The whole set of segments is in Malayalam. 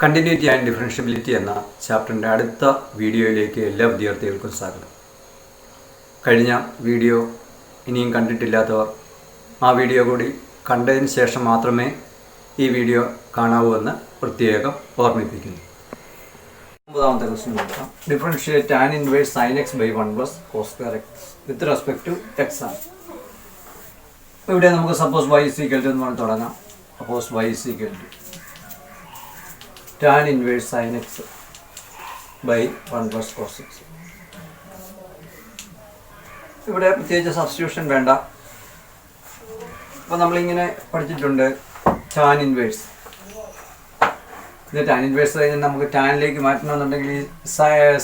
കണ്ടിന്യൂറ്റി ആൻഡ് ഡിഫറൻഷ്യബിലിറ്റി എന്ന ചാപ്റ്ററിൻ്റെ അടുത്ത വീഡിയോയിലേക്ക് എല്ലാ വിദ്യാർത്ഥികൾക്കും സ്വാഗതം. കഴിഞ്ഞ വീഡിയോ ഇനിയും കണ്ടിട്ടില്ലാത്തവർ ആ വീഡിയോ കൂടി കണ്ടതിന് ശേഷം മാത്രമേ ഈ വീഡിയോ കാണാവൂ എന്ന് പ്രത്യേകം ഓർമ്മിപ്പിക്കുന്നു. 9ാമത്തെ ക്വസ്റ്റ്യൻ നോക്കാം. Differentiate tan inverse sine x by 1 plus cos square x with respect to x ആണ്. അപ്പോൾ ഇവിടെ നമുക്ക് suppose y is equal to എന്ന് പറഞ്ഞ് തുടങ്ങാം. Suppose y is equal to tan inverse sin x by 1 plus cos x. ഇവിടെ പ്രത്യേകിച്ച് സബ്സ്റ്റിറ്റ്യൂഷൻ വേണ്ട. അപ്പോൾ നമ്മളിങ്ങനെ പഠിച്ചിട്ടുണ്ട് tan ഇൻവേഴ്സ്. ഇത് tan ഇൻവേഴ്സ് കഴിഞ്ഞാൽ നമുക്ക് ടാനിലേക്ക് മാറ്റണമെന്നുണ്ടെങ്കിൽ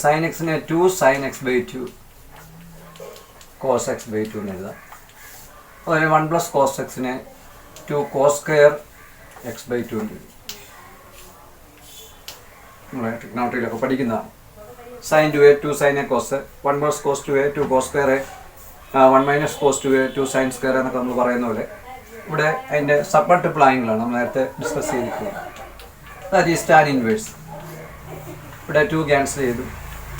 sign എക്സിനെ 2 sin x by 2 cos x by 2 എന്ന് എഴുതാം. അതുപോലെ 1 plus cos എക്സിനെ 2 cos square x by 2 എന്ന് എഴുതാം. ട്രിഗ്നോമെട്രിയിലൊക്കെ പഠിക്കുന്നതാണ്. Sine 2a 2 sin a cos 1 plus cos 2a 2 cos square 1 minus cos 2a 2 sin square എന്നൊക്കെ നമ്മൾ പറയുന്ന പോലെ ഇവിടെ അതിൻ്റെ സബ്മൾട്ടിപ്പിൾ ആംഗിളാണ് നമ്മൾ നേരത്തെ ഡിസ്കസ് ചെയ്തിട്ടുള്ളത്. That is tan inverse. ഇവിടെ 2 ക്യാൻസൽ ചെയ്തു.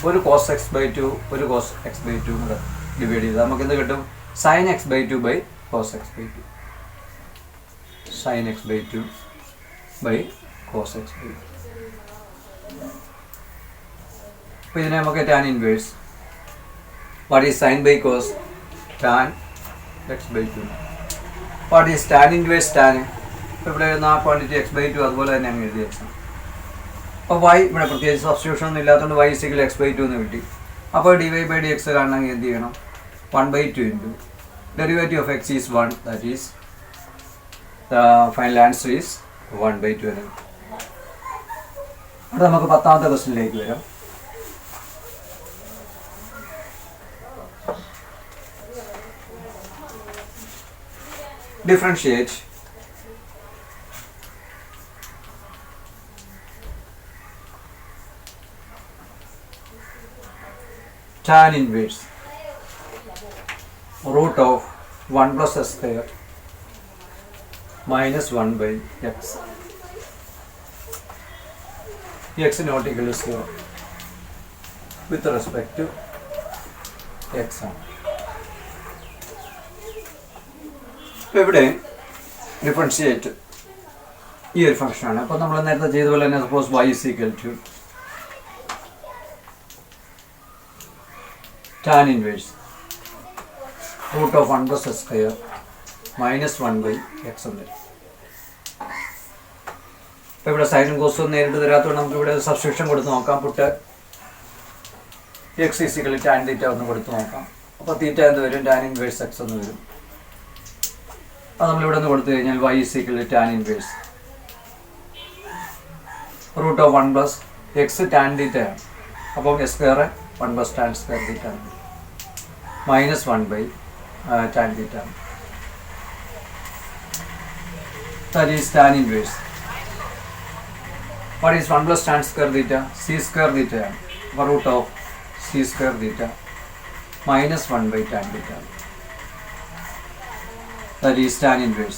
ഒരു cos x by 2 ഒരു cos x by 2 കൂടെ ഡിവൈഡ് ചെയ്ത് നമുക്ക് എന്ത് കിട്ടും? sin x by 2 by cos x by 2. sin x by 2 by cos x by 2. അപ്പോൾ ഇതിനെ നമുക്ക് tan inverse what is sine by cos tan x by 2. What is tan inverse tan ഇവിടെ ആ ക്വാണ്ടിറ്റി എക്സ് ബൈ 2 അതുപോലെ തന്നെ അങ്ങ് എഴുതി വെച്ചാൽ. അപ്പോൾ y ഇവിടെ പ്രത്യേകിച്ച് സബ്സ്റ്റിറ്റ്യൂഷൻ ഒന്നും ഇല്ലാത്തതുകൊണ്ട് y ഇസിക്കൽ എക്സ് ബൈ 2 എന്ന് കിട്ടി. അപ്പോൾ dy ബൈ dx കാണണമെങ്കിൽ എന്ത് ചെയ്യണം? 1/2 into derivative of x is 1, that is the final answer is 1/2 എന്ന്. അവിടെ നമുക്ക് 10ാമത്തെ ക്വസ്റ്റ്യനിലേക്ക് വരാം. Differentiate tan inverse root of 1 plus s square minus 1 by x. x not equal to 0 with respect to x. ഇവിടെ ഡിഫറൻഷിയേറ്റ് ഈ ഒരു ഫംഗ്ഷനാണ്. അപ്പോൾ നമ്മൾ നേരത്തെ ചെയ്ത പോലെ തന്നെ suppose y is equal to tan inverse root of 1 plus s square minus 1 by x ഉണ്ട്. അപ്പോൾ ഇവിടെ സൈനും കോസും നേരിട്ട് തരാത്തതുകൊണ്ട് നമുക്ക് ഇവിടെ സബ്സ്റ്റിറ്റ്യൂഷൻ കൊടുത്ത് നോക്കാം. Puttu x is equal to tan തീറ്റ ഒന്ന് കൊടുത്ത് നോക്കാം. അപ്പോൾ തീറ്റ എന്ത് വരും? tan inverse x എന്ന് വരും. അത് നമ്മളിവിടെ നിന്ന് കൊടുത്തു കഴിഞ്ഞാൽ y is equal to tan inverse root of 1 plus x tan theta ആണ്. അപ്പോൾ s square 1 plus tan square theta ആണ് minus 1 by tan theta ആണ്. That is tan inverse. What is 1 plus tan square theta? c square theta ആണ്. അപ്പോൾ root of c square theta minus 1 by tan theta ആണ്. That is tan inverse.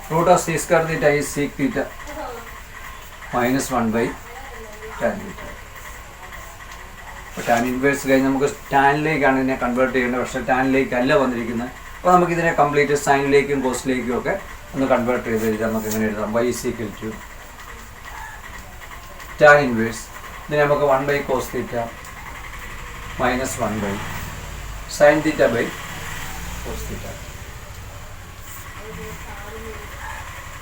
Root of c square theta is sec theta minus 1 by tan theta. അപ്പോൾ tan inverse കഴിഞ്ഞ് നമുക്ക് ടാനിലേക്കാണ് ഇതിനെ കൺവേർട്ട് ചെയ്യേണ്ടത്. പക്ഷേ ടാനിലേക്ക് അല്ല വന്നിരിക്കുന്നത്. അപ്പോൾ നമുക്കിതിനെ കംപ്ലീറ്റ് സൈനിലേക്കും കോസിലേക്കും ഒക്കെ ഒന്ന് കൺവേർട്ട് ചെയ്ത് എഴുതാം. നമുക്ക് ഇങ്ങനെ എഴുതാം y is equal to tan inverse. ഇതിനെ നമുക്ക് 1 by cos theta minus 1 by sin theta by cos theta.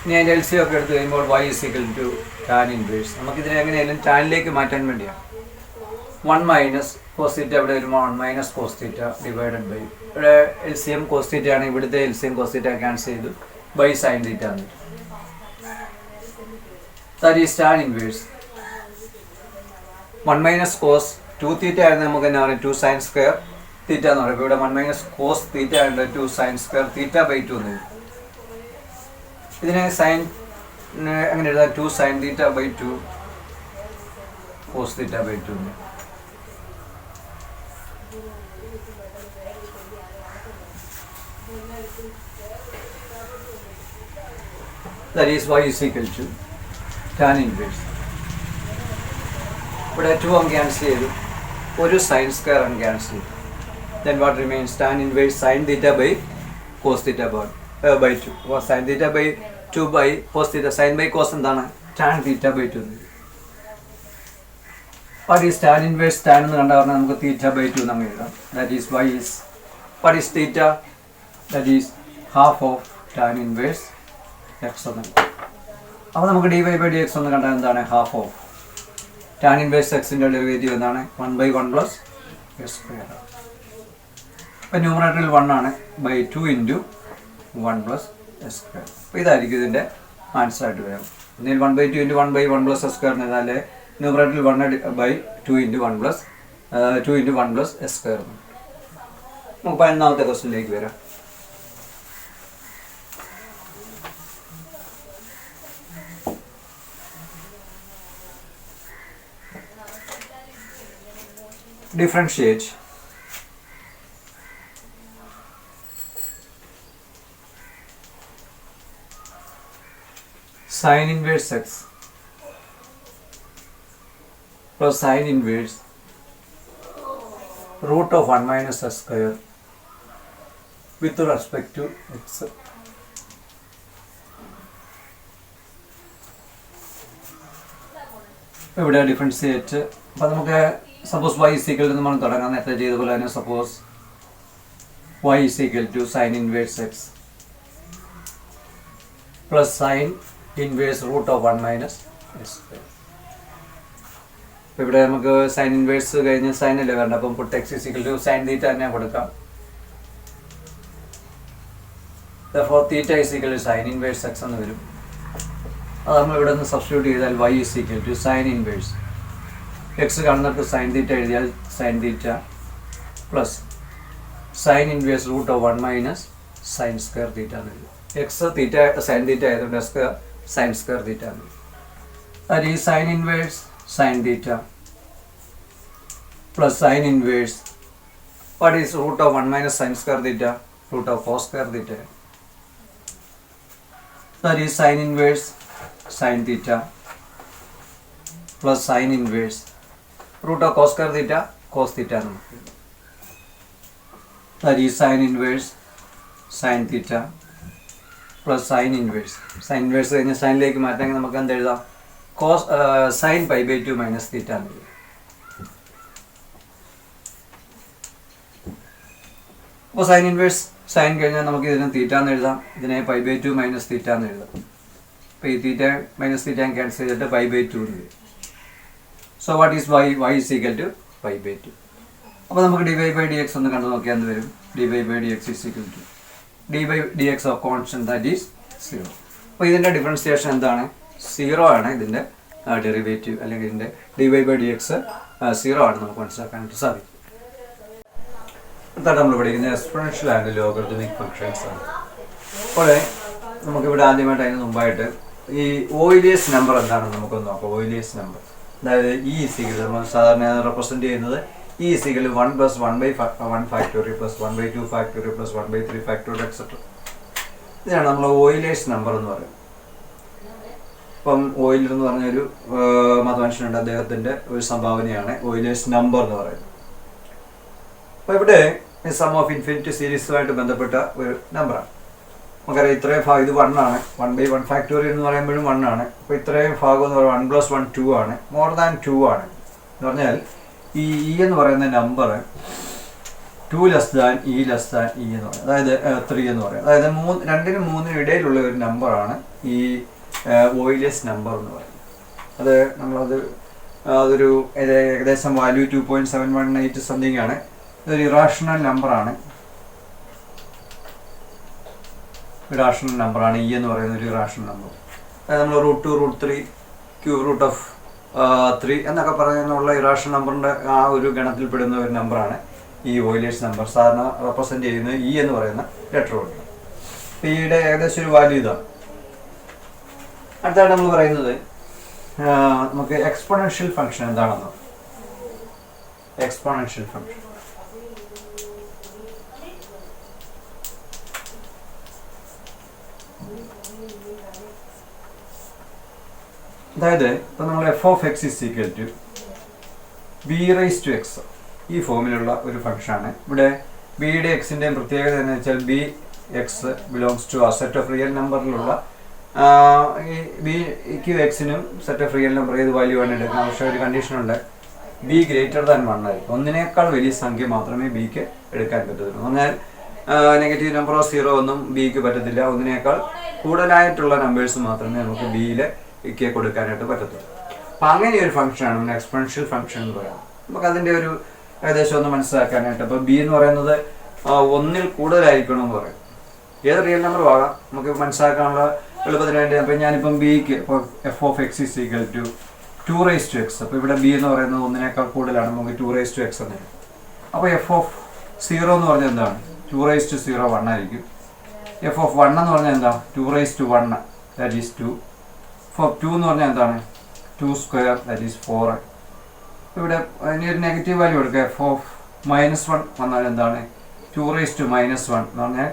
ഇനി അതിൻ്റെ LCM ഒക്കെ എടുത്ത് കഴിയുമ്പോൾ y is equal to tan inverse. നമുക്കിതിനെ എങ്ങനെയായാലും ടാനിലേക്ക് മാറ്റാൻ വേണ്ടിയാണ്. 1 മൈനസ് കോസ് തീറ്റ ഇവിടെ വരുമ്പോൾ 1 minus cos theta divided by ഇവിടെ LCM കോസ് തീറ്റ ആണ്. ഇവിടുത്തെ LCM കോസ് തീറ്റ ക്യാൻസൽ ചെയ്തു ബൈ സൈൻ തീറ്റ ആണ്. That is tan inverse 1 minus cos 2 theta ആയിരുന്നു. നമുക്ക് എന്നാ പറയുക 2 സൈൻ സ്ക്വയർ തീറ്റ എന്ന് പറയും. ഇവിടെ 1 മൈനസ് കോസ് തീറ്റ ആയിട്ട് 2 സൈൻ സ്ക്വയർ തീറ്റ ബൈ 2 എന്ന് വരും. ഇതിനെ സൈൻ അങ്ങനെ എഴുതാം 2 sine theta by 2 cos theta by 2. that is y is equal to tan inverse. ഇവിടെ 2 അങ്ങ് ക്യാൻസൽ ചെയ്തു, ഒരു സൈൻ സ്ക്വയർ അങ്ങ് ക്യാൻസൽ ചെയ്തു. Then what remains tan inverse sine theta by cos theta by 2. അപ്പോൾ sine theta by 2 by cos theta. Sine by cos എന്താണ്? Tan theta by 2. What is tan inverse? Tan എന്ന് കണ്ടാൽ പറഞ്ഞാൽ നമുക്ക് തീറ്റ ബൈ 2 നമ്മൾ എഴുതാം. That is y is what is theta? That is half of tan inverse x എന്ന്. അപ്പോൾ നമുക്ക് d y by d x എന്ന് കണ്ടാൽ എന്താണ്? ഹാഫ് ഓഫ് ടാൻ ഇൻവേഴ്സ് എക്സിൻ്റെ ഡെറിവേറ്റീവ് എന്താണ്? 1/1 പ്ലസ് എക്സ് സ്ക്വയർ. അപ്പോൾ ന്യൂമറേറ്ററിൽ 1 ആണ്, by 2 into 1 plus x square. അപ്പോൾ ഇതായിരിക്കും ഇതിൻ്റെ ആൻസർ ആയിട്ട് വരാം. ഇതിൽ 1/2 ഇൻറ്റു 1/1 പ്ലസ് എക്സ് സ്ക്വയർ എന്നാൽ ന്യൂമറേറ്ററിൽ 1/2 into 1 plus 2 into 1 plus x square. നമുക്ക് 11ാമത്തെ ക്വസ്റ്റ്യനിലേക്ക് വരാം. Differentiate sin inverse x plus sin inverse root of 1 minus x square with respect to x. ഇവിടെ ഡിഫറൻഷിയേറ്റ്. അപ്പോൾ നമുക്ക് suppose y is equal to നമ്മൾ തുടങ്ങാൻ നേരത്തെ ചെയ്ത പോലെ തന്നെ suppose y is equal to sin inverse x plus sin inverse root of 1 minus x square. അപ്പോൾ ഇവിടെ നമുക്ക് സൈൻ ഇൻവേഴ്സ് കഴിഞ്ഞ് സൈൻ അല്ലേ വരണ്ട. അപ്പം puttu x is equal to sin theta തന്നെ കൊടുക്കാം. therefore theta is equal to sin inverse x എന്ന് വരും. അത് നമ്മൾ ഇവിടെ നിന്ന് സബ്സ്റ്റിറ്റ്യൂട്ട് ചെയ്താൽ y is equal to sin inverse x കാണുന്നിട്ട് സൈൻ തീറ്റ എഴുതിയാൽ sine theta plus sine inverse root of 1 minus sine square theta എന്ന് എഴുതും. എക്സ് തീറ്റ സൈൻ തീറ്റ ആയതുകൊണ്ട് എക്സ് സൈൻ സ്ക്വയർ തീറ്റ എന്ന് എഴുതും. അത് ഈ sine inverse sine theta plus sine inverse what is root of 1 minus sine square theta? Root of cos square theta. that is sin inverse sin theta plus sin inverse root of cos square theta cos theta. that is sin inverse sin theta plus sin inverse. sin inverse കഴിഞ്ഞ സൈനിലേക്ക് മാറ്റാമെങ്കിൽ നമുക്ക് എന്ത് എഴുതാം? Cos sine pi by 2 minus theta എന്ന് എഴുതാം. അപ്പോൾ സൈൻ ഇൻവേഴ്സ് സൈൻ കഴിഞ്ഞാൽ നമുക്ക് ഇതിനെ തീറ്റ എന്ന് എഴുതാം, ഇതിനെ പൈ ബൈ 2 മൈനസ് തീറ്റ എന്ന് എഴുതാം. അപ്പോൾ ഈ തീറ്റ മൈനസ് തീറ്റ ക്യാൻസൽ ചെയ്തിട്ട് പൈ ബൈ 2 എന്ന് എഴുതും. So what is y? Y is equal to pi by 2. അപ്പോൾ നമുക്ക് d y by d x ഒന്ന് കണ്ടു നോക്കിയാൽ എന്ത് വരും? D y by d x is equal to d by d x of constant that is 0. അപ്പോൾ ഇതിൻ്റെ ഡിഫറൻസിയേഷൻ എന്താണ്? 0 ആണ് ഇതിൻ്റെ ഡെറിവേറ്റീവ്, അല്ലെങ്കിൽ ഇതിൻ്റെ d y by d x 0 ആണ് നമുക്ക് മനസ്സിലാക്കാനായിട്ട് സാധിക്കും. അടുത്താണ് നമ്മൾ പഠിക്കുന്നത് എക്സ്പോണൻഷ്യൽ ആൻഡ് ലോഗരിതമിക് ഫങ്ഷൻസ് ആണ്. അപ്പോൾ നമുക്കിവിടെ ആദ്യമായിട്ട് അതിന് മുമ്പായിട്ട് ഈ ഓയിലിയസ് നമ്പർ എന്താണെന്ന് നമുക്കൊന്ന് നോക്കാം. ഓയിലിയസ് നമ്പർ അതായത് ഇ ഇസിക്കൽ നമ്മൾ സാധാരണ റെപ്രസെൻറ്റ് ചെയ്യുന്നത് E is equal 1 + 1/1 factorial plus 1/2 factorial plus 1/3 factorial etcetera. ഇതാണ് നമ്മൾ ഓയിലേഴ്സ് നമ്പർ എന്ന് പറയുന്നത്. ഇപ്പം ഓയിലർ എന്ന് പറഞ്ഞൊരു മതമനുഷ്യനുണ്ട്, അദ്ദേഹത്തിൻ്റെ ഒരു സംഭാവനയാണ് ഓയിലേഴ്സ് നമ്പർ എന്ന് പറയുന്നത്. അപ്പോൾ ഇവിടെ സം ഓഫ് ഇൻഫിനിറ്റി സീരീസുമായിട്ട് ബന്ധപ്പെട്ട ഒരു നമ്പറാണ്. നമുക്കറിയാം ഇത്രയും ഭാഗം ഇത് 1 ആണ്, 1/1 ഫാക്ടോറിയൽ എന്ന് പറയുമ്പോഴും 1 ആണ്. അപ്പോൾ ഇത്രയും ഭാഗം എന്ന് പറയുമ്പോൾ 1 + 1 2 ആണ്, മോർ ദാൻ 2 ആണ്. എന്ന് പറഞ്ഞാൽ ഈ ഇ എന്ന് പറയുന്ന number 2 less than E less than E എന്ന് പറയും, അതായത് 3 എന്ന് പറയും. അതായത് 2നും 3നും ഇടയിലുള്ള ഒരു നമ്പറാണ് ഈ ഓയിലിയസ് നമ്പർ എന്ന് പറയുന്നത്. അത് അതൊരു ഏകദേശം വാല്യൂ 2.718 സംതിങ് ആണ്. ഇതൊരു ഇറാഷണൽ നമ്പറാണ്. ഇറാഷണൽ നമ്പറാണ് ഇ എന്ന് പറയുന്ന ഒരു ഇറാഷണൽ നമ്പർ. അതായത് നമ്മൾ √2 √3 ക്യൂബ് റൂട്ട് ഓഫ് 3 എന്നൊക്കെ പറയുന്നുള്ള ഇറാഷണൽ നമ്പറിൻ്റെ ആ ഒരു ഗണത്തിൽപ്പെടുന്ന ഒരു നമ്പറാണ് ഈ ഓയിലേഴ്സ് നമ്പർ. സാധാരണ റെപ്രസെൻറ്റ് ചെയ്യുന്നത് ഇ എന്ന് പറയുന്ന ലെറ്റർ കൊണ്ട്. ഇയുടെ ഏകദേശം ഒരു വാല്യൂ ഇതാണ്. അടുത്താണ് നമ്മൾ പറയുന്നത് നമുക്ക് എക്സ്പോണൻഷ്യൽ ഫംഗ്ഷൻ എന്താണെന്ന്. എക്സ്പോണൻഷ്യൽ ഫംഗ്ഷൻ അതായത് ഇപ്പം നമ്മൾ f of x is equal to b raise to x ഈ ഫോമിലുള്ള ഒരു ഫംഗ്ഷനാണ്. ഇവിടെ ബിയുടെ എക്സിൻ്റെയും പ്രത്യേകത എന്ന് വെച്ചാൽ ബി എക്സ് ബിലോങ്സ് ടു ആ സെറ്റ് ഓഫ് റിയൽ നമ്പറിലുള്ള ഈ ബിക്കും എക്സിനും സെറ്റ് ഓഫ് റിയൽ നമ്പർ ഏത് വാല്യൂ ആണ് എടുക്കാം. പക്ഷേ ഒരു കണ്ടീഷനുണ്ട്, ബി ഗ്രേറ്റർ ദാൻ 1 ആയിരിക്കും. ഒന്നിനേക്കാൾ വലിയ സംഖ്യ മാത്രമേ ബിക്ക് എടുക്കാൻ പറ്റത്തുള്ളൂ. എന്നാൽ നെഗറ്റീവ് നമ്പറോ സീറോ ഒന്നും ബിക്ക് പറ്റത്തില്ല. ഒന്നിനേക്കാൾ കൂടുതലായിട്ടുള്ള നമ്പേഴ്സ് മാത്രമേ നമുക്ക് ബിയിലേക്ക് കൊടുക്കാനായിട്ട് പറ്റത്തുള്ളൂ. അപ്പം അങ്ങനെ ഒരു ഫംഗ്ഷനാണ് നമ്മൾ എക്സ്പോണൻഷ്യൽ ഫംഗ്ഷൻ എന്ന് പറയുന്നത്. നമുക്ക് അതിൻ്റെ ഒരു ഏകദേശം ഒന്ന് മനസ്സിലാക്കാനായിട്ട്, അപ്പോൾ ബി എന്ന് പറയുന്നത് 1-ൽ കൂടുതലായിരിക്കണം എന്ന് പറയും. ഏത് റിയൽ നമ്പറും ആകാം, നമുക്ക് മനസ്സിലാക്കാനുള്ള എളുപ്പത്തിന് വേണ്ടി. അപ്പോൾ ഞാനിപ്പം ബിക്ക് ഇപ്പോൾ f of x is equal to 2 raise to x. അപ്പോൾ ഇവിടെ ബി എന്ന് പറയുന്നത് 1-നേക്കാൾ കൂടുതലാണ്, നമുക്ക് 2 റൈസ് ടു എക്സ് എന്ന് വരും. അപ്പോൾ എഫ് ഓഫ് 0 എന്ന് പറഞ്ഞാൽ എന്താണ്? 2 റൈസ് ടു 0 1 ആയിരിക്കും. എഫ് ഓഫ് 1 എന്ന് പറഞ്ഞാൽ എന്താ? 2 raise to 1 that is 2. F of 2 എന്ന് പറഞ്ഞാൽ എന്താണ്? 2 സ്ക്വയർ ദാറ്റ് ഈസ് 4. ഇവിടെ ഇനി ഒരു നെഗറ്റീവ് വാല്യൂ എടുക്കുക. എഫ് ഓഫ് -1 വന്നാൽ എന്താണ്? 2 റൈസ് ടു -1 എന്ന് പറഞ്ഞാൽ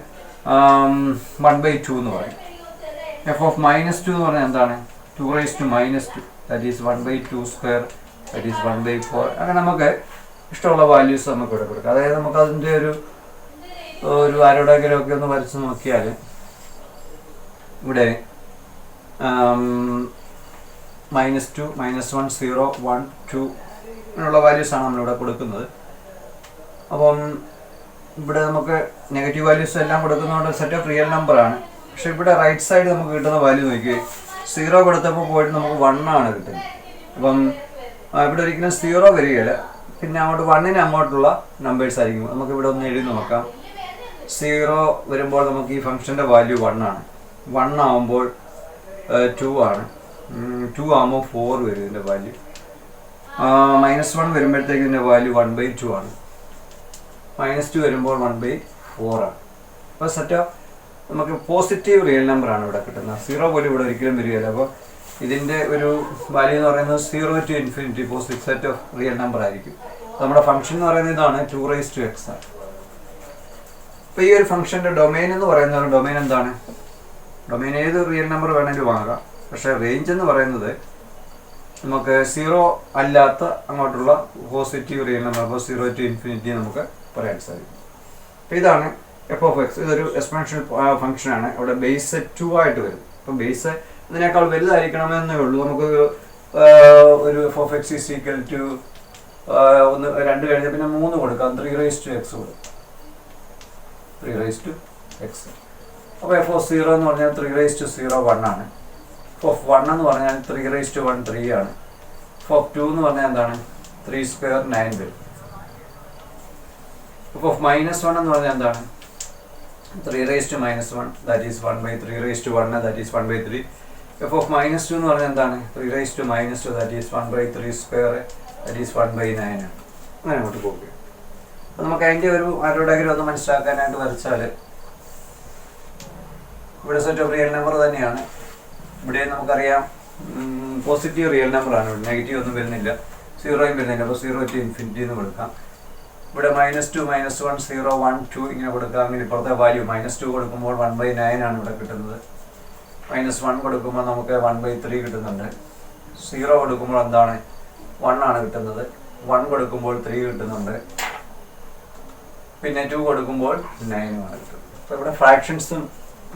1/2 എന്ന് പറയും. എഫ് ഓഫ് -2 എന്ന് പറഞ്ഞാൽ എന്താണ്? 2 raise to -2 that is 1/2 square that is 1/4. അങ്ങനെ നമുക്ക് ഇഷ്ടമുള്ള വാല്യൂസ് നമുക്ക് ഇവിടെ കൊടുക്കാം. അതായത് നമുക്ക് അതിൻ്റെ ഒരു ആരോടെങ്കിലുമൊക്കെ ഒന്ന് വരച്ച് നോക്കിയാൽ ഇവിടെ -2 -1 0 1 2 അങ്ങനെയുള്ള വാല്യൂസാണ് നമ്മളിവിടെ കൊടുക്കുന്നത്. അപ്പം ഇവിടെ നമുക്ക് നെഗറ്റീവ് വാല്യൂസ് എല്ലാം കൊടുക്കുന്നതുകൊണ്ട് സെറ്റ് ഓഫ് റിയൽ നമ്പറാണ്. പക്ഷെ ഇവിടെ റൈറ്റ് സൈഡ് നമുക്ക് കിട്ടുന്ന വാല്യൂ നോക്കി 0 കൊടുത്തപ്പോൾ പോയിട്ട് നമുക്ക് 1 ആണ് കിട്ടുന്നത്. അപ്പം ഇവിടെ ഒരിക്കലും 0 വരികയില്ല. പിന്നെ അങ്ങോട്ട് 1-ന് അങ്ങോട്ടുള്ള നമ്പേഴ്സ് ആയിരിക്കും. നമുക്ക് ഇവിടെ ഒന്ന് എഴുതി നോക്കാം. 0 വരുമ്പോൾ നമുക്ക് ഈ ഫംഗ്ഷൻ്റെ വാല്യൂ 1 ആണ്. 1 ആകുമ്പോൾ 2 ആണ്. 2 ആകുമ്പോൾ 4 വരും ഇതിൻ്റെ വാല്യൂ. -1 വരുമ്പോഴത്തേക്ക് ഇതിൻ്റെ വാല്യൂ 1/2 ആണ്. -2 വരുമ്പോൾ 1/4 ആണ്. അപ്പോൾ സെറ്റ് നമുക്ക് പോസിറ്റീവ് റിയൽ നമ്പറാണ് ഇവിടെ കിട്ടുന്നത്. 0 പോലും ഇവിടെ ഒരിക്കലും വരികയില്ല. അപ്പോൾ ഇതിൻ്റെ ഒരു വാല്യൂ എന്ന് പറയുന്നത് 0 to infinity positive set of real number ആയിരിക്കും. നമ്മുടെ ഫംഗ്ഷൻ എന്ന് പറയുന്നത് ഇതാണ് 2 റൈസ് ടു എക്സ് ആണ്. അപ്പോൾ ഈ ഒരു ഫംഗ്ഷൻ്റെ ഡൊമൈൻ എന്ന് പറയുന്നത് ഡൊമൈൻ എന്താണ്? ഡൊമൈൻ ഏത് റിയൽ നമ്പർ വേണമെങ്കിലും ആകാം. പക്ഷേ റേഞ്ച് എന്ന് പറയുന്നത് നമുക്ക് 0 അല്ലാത്ത അങ്ങോട്ടുള്ള പോസിറ്റീവ് റിയൽ നമ്പർ, അപ്പോൾ 0 to infinity നമുക്ക് പറയാൻ സാധിക്കും. അപ്പോൾ ഇതാണ് എഫ് ഓഫ് എക്സ്. ഇതൊരു എക്സ്പോണൻഷ്യൽ ഫംഗ്ഷനാണ്. അവിടെ ബേസ് 2 ആയിട്ട് വരും. അപ്പം ബേസ് ഇതിനേക്കാൾ വലുതായിരിക്കണമെന്നേ ഉള്ളൂ. നമുക്ക് ഒരു f of x is equal to 2 കഴിഞ്ഞ പിന്നെ 3 കൊടുക്കാം. 3 റൈസ് ടു എക്സ് കൊടുക്കാം. 3 റൈസ് ടു എക്സ്. അപ്പോൾ എഫ് ഓഫ് 0 എന്ന് പറഞ്ഞാൽ 3 റൈസ് ടു 0 1 ആണ്. എഫ് ഓഫ് 1 എന്ന് പറഞ്ഞാൽ 3 റൈസ് ടു 1 3 ആണ്. എഫ് ഓഫ് 2 എന്ന് പറഞ്ഞാൽ എന്താണ്? 3 സ്ക്വയർ 9 വരും. എഫ് ഓഫ് -1 എന്ന് പറഞ്ഞാൽ എന്താണ്? 3 raise to -1 that is 1/3 raise to 1 that is 1/3. F of -2 എന്ന് പറഞ്ഞാൽ എന്താണ്? 3 raise to -2 that is 1/3 square that is 1/9 ആണ്. അങ്ങനെ അങ്ങോട്ട് പോകുക. അപ്പോൾ നമുക്ക് അതിൻ്റെ ഒരു ആരോടെങ്കിലും ഒന്ന് മനസ്സിലാക്കാനായിട്ട് വരച്ചാൽ ഇവിടെ സെറ്റ് ഓഫ് റിയൽ നമ്പർ തന്നെയാണ്. ഇവിടെ നമുക്കറിയാം പോസിറ്റീവ് റിയൽ നമ്പറാണ്. ഇവിടെ നെഗറ്റീവ് ഒന്നും വരുന്നില്ല, 0യും വരുന്നില്ല. അപ്പോൾ 0 to infinity എന്ന് കൊടുക്കാം. ഇവിടെ -2 -1 0 1 2 ഇങ്ങനെ കൊടുക്കാം. അങ്ങനെ ഇപ്പുറത്തെ വാല്യൂ -2 കൊടുക്കുമ്പോൾ 1/9 ആണ് ഇവിടെ കിട്ടുന്നത്. -1 കൊടുക്കുമ്പോൾ നമുക്ക് 1/3 കിട്ടുന്നുണ്ട്. 0 കൊടുക്കുമ്പോൾ എന്താണ്? 1 ആണ് കിട്ടുന്നത്. 1 കൊടുക്കുമ്പോൾ 3 കിട്ടുന്നുണ്ട്. പിന്നെ 2 കൊടുക്കുമ്പോൾ 9 ആണ് കിട്ടുന്നത്. അപ്പോൾ ഇവിടെ ഫ്രാക്ഷൻസും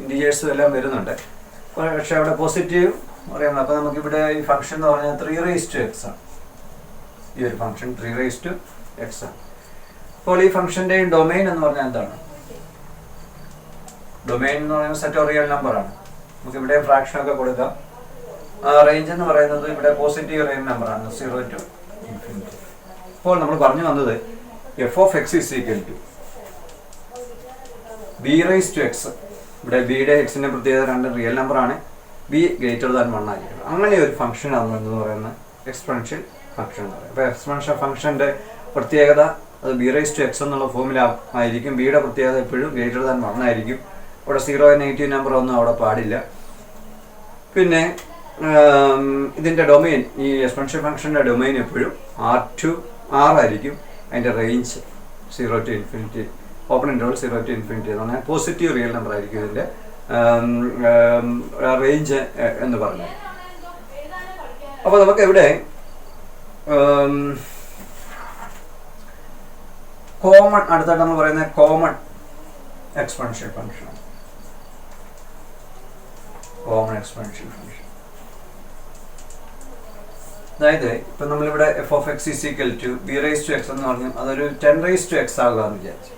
ഇൻറ്റിജേഴ്സും എല്ലാം വരുന്നുണ്ട്. പക്ഷേ അവിടെ പോസിറ്റീവ് പറയുന്നത്. അപ്പോൾ നമുക്കിവിടെ ഈ ഫംഗ്ഷൻ എന്ന് പറഞ്ഞാൽ 3 റൈസ് ടു എക്സ് ആണ്. ഈ ഒരു ഫംഗ്ഷൻ 3 റൈസ് ടു എക്സ് ആണ്. അപ്പോൾ ഈ ഫംഗ്ഷൻ്റെ ഡൊമൈൻ എന്ന് പറഞ്ഞാൽ എന്താണ്? ഡൊമൈൻ എന്ന് പറയുന്നത് സെറ്റ് ഓഫ് റിയൽ നമ്പറാണ്. നമുക്ക് ഇവിടെ ഫ്രാക്ഷനൊക്കെ കൊടുക്കാം. റേഞ്ച് എന്ന് പറയുന്നത് ഇവിടെ പോസിറ്റീവ് റിയൽ നമ്പറാണ്, 0 to infinity. ഇപ്പോൾ നമ്മൾ പറഞ്ഞു വന്നത് f of x is equal to b raise to x. ഇവിടെ ബിയുടെ എക്സിൻ്റെ പ്രത്യേകത 2 റിയൽ നമ്പറാണ്. ബി ഗ്രേറ്റർ ദാൻ 1 ആയിരിക്കണം. അങ്ങനെ ഒരു ഫംഗ്ഷനാണ് എന്ന് പറയുന്നത് എക്സ്പോണൻഷ്യൽ ഫംഗ്ഷൻ എന്ന് പറയുന്നത്. അപ്പോൾ എക്സ്പോണൻഷ്യൽ ഫംഗ്ഷൻ്റെ പ്രത്യേകത അത് ബി റൈസ് ടു എക്സ് എന്നുള്ള ഫോമിൽ ആയിരിക്കും. ബിയുടെ പ്രത്യേകത എപ്പോഴും ഗ്രേറ്റർ ദാൻ 1 ആയിരിക്കും. അവിടെ 0 നെഗറ്റീവ് നമ്പർ ഒന്നും അവിടെ പാടില്ല. പിന്നെ ഇതിൻ്റെ ഡൊമൈൻ, ഈ എക്സ്പോണൻഷ്യൽ ഫംഗ്ഷൻ്റെ ഡൊമൈൻ എപ്പോഴും R to R ആയിരിക്കും. അതിൻ്റെ range 0 to infinity, open interval 0 to infinity എന്ന് പറഞ്ഞാൽ പോസിറ്റീവ് റിയൽ നമ്പർ ആയിരിക്കും ഇതിൻ്റെ റേഞ്ച് എന്ന് പറഞ്ഞാൽ. അപ്പോൾ നമുക്ക് ഇവിടെ കോമൺ അടുത്തായിട്ട് നമ്മൾ പറയുന്നത് common exponential function. Common exponential function അതായത് ഇപ്പം നമ്മളിവിടെ f of x is equal to b raise to x എന്ന് പറഞ്ഞു, അതൊരു 10 റൈസ് ടു എക്സ് ആകുക എന്ന് വിചാരിച്ചു.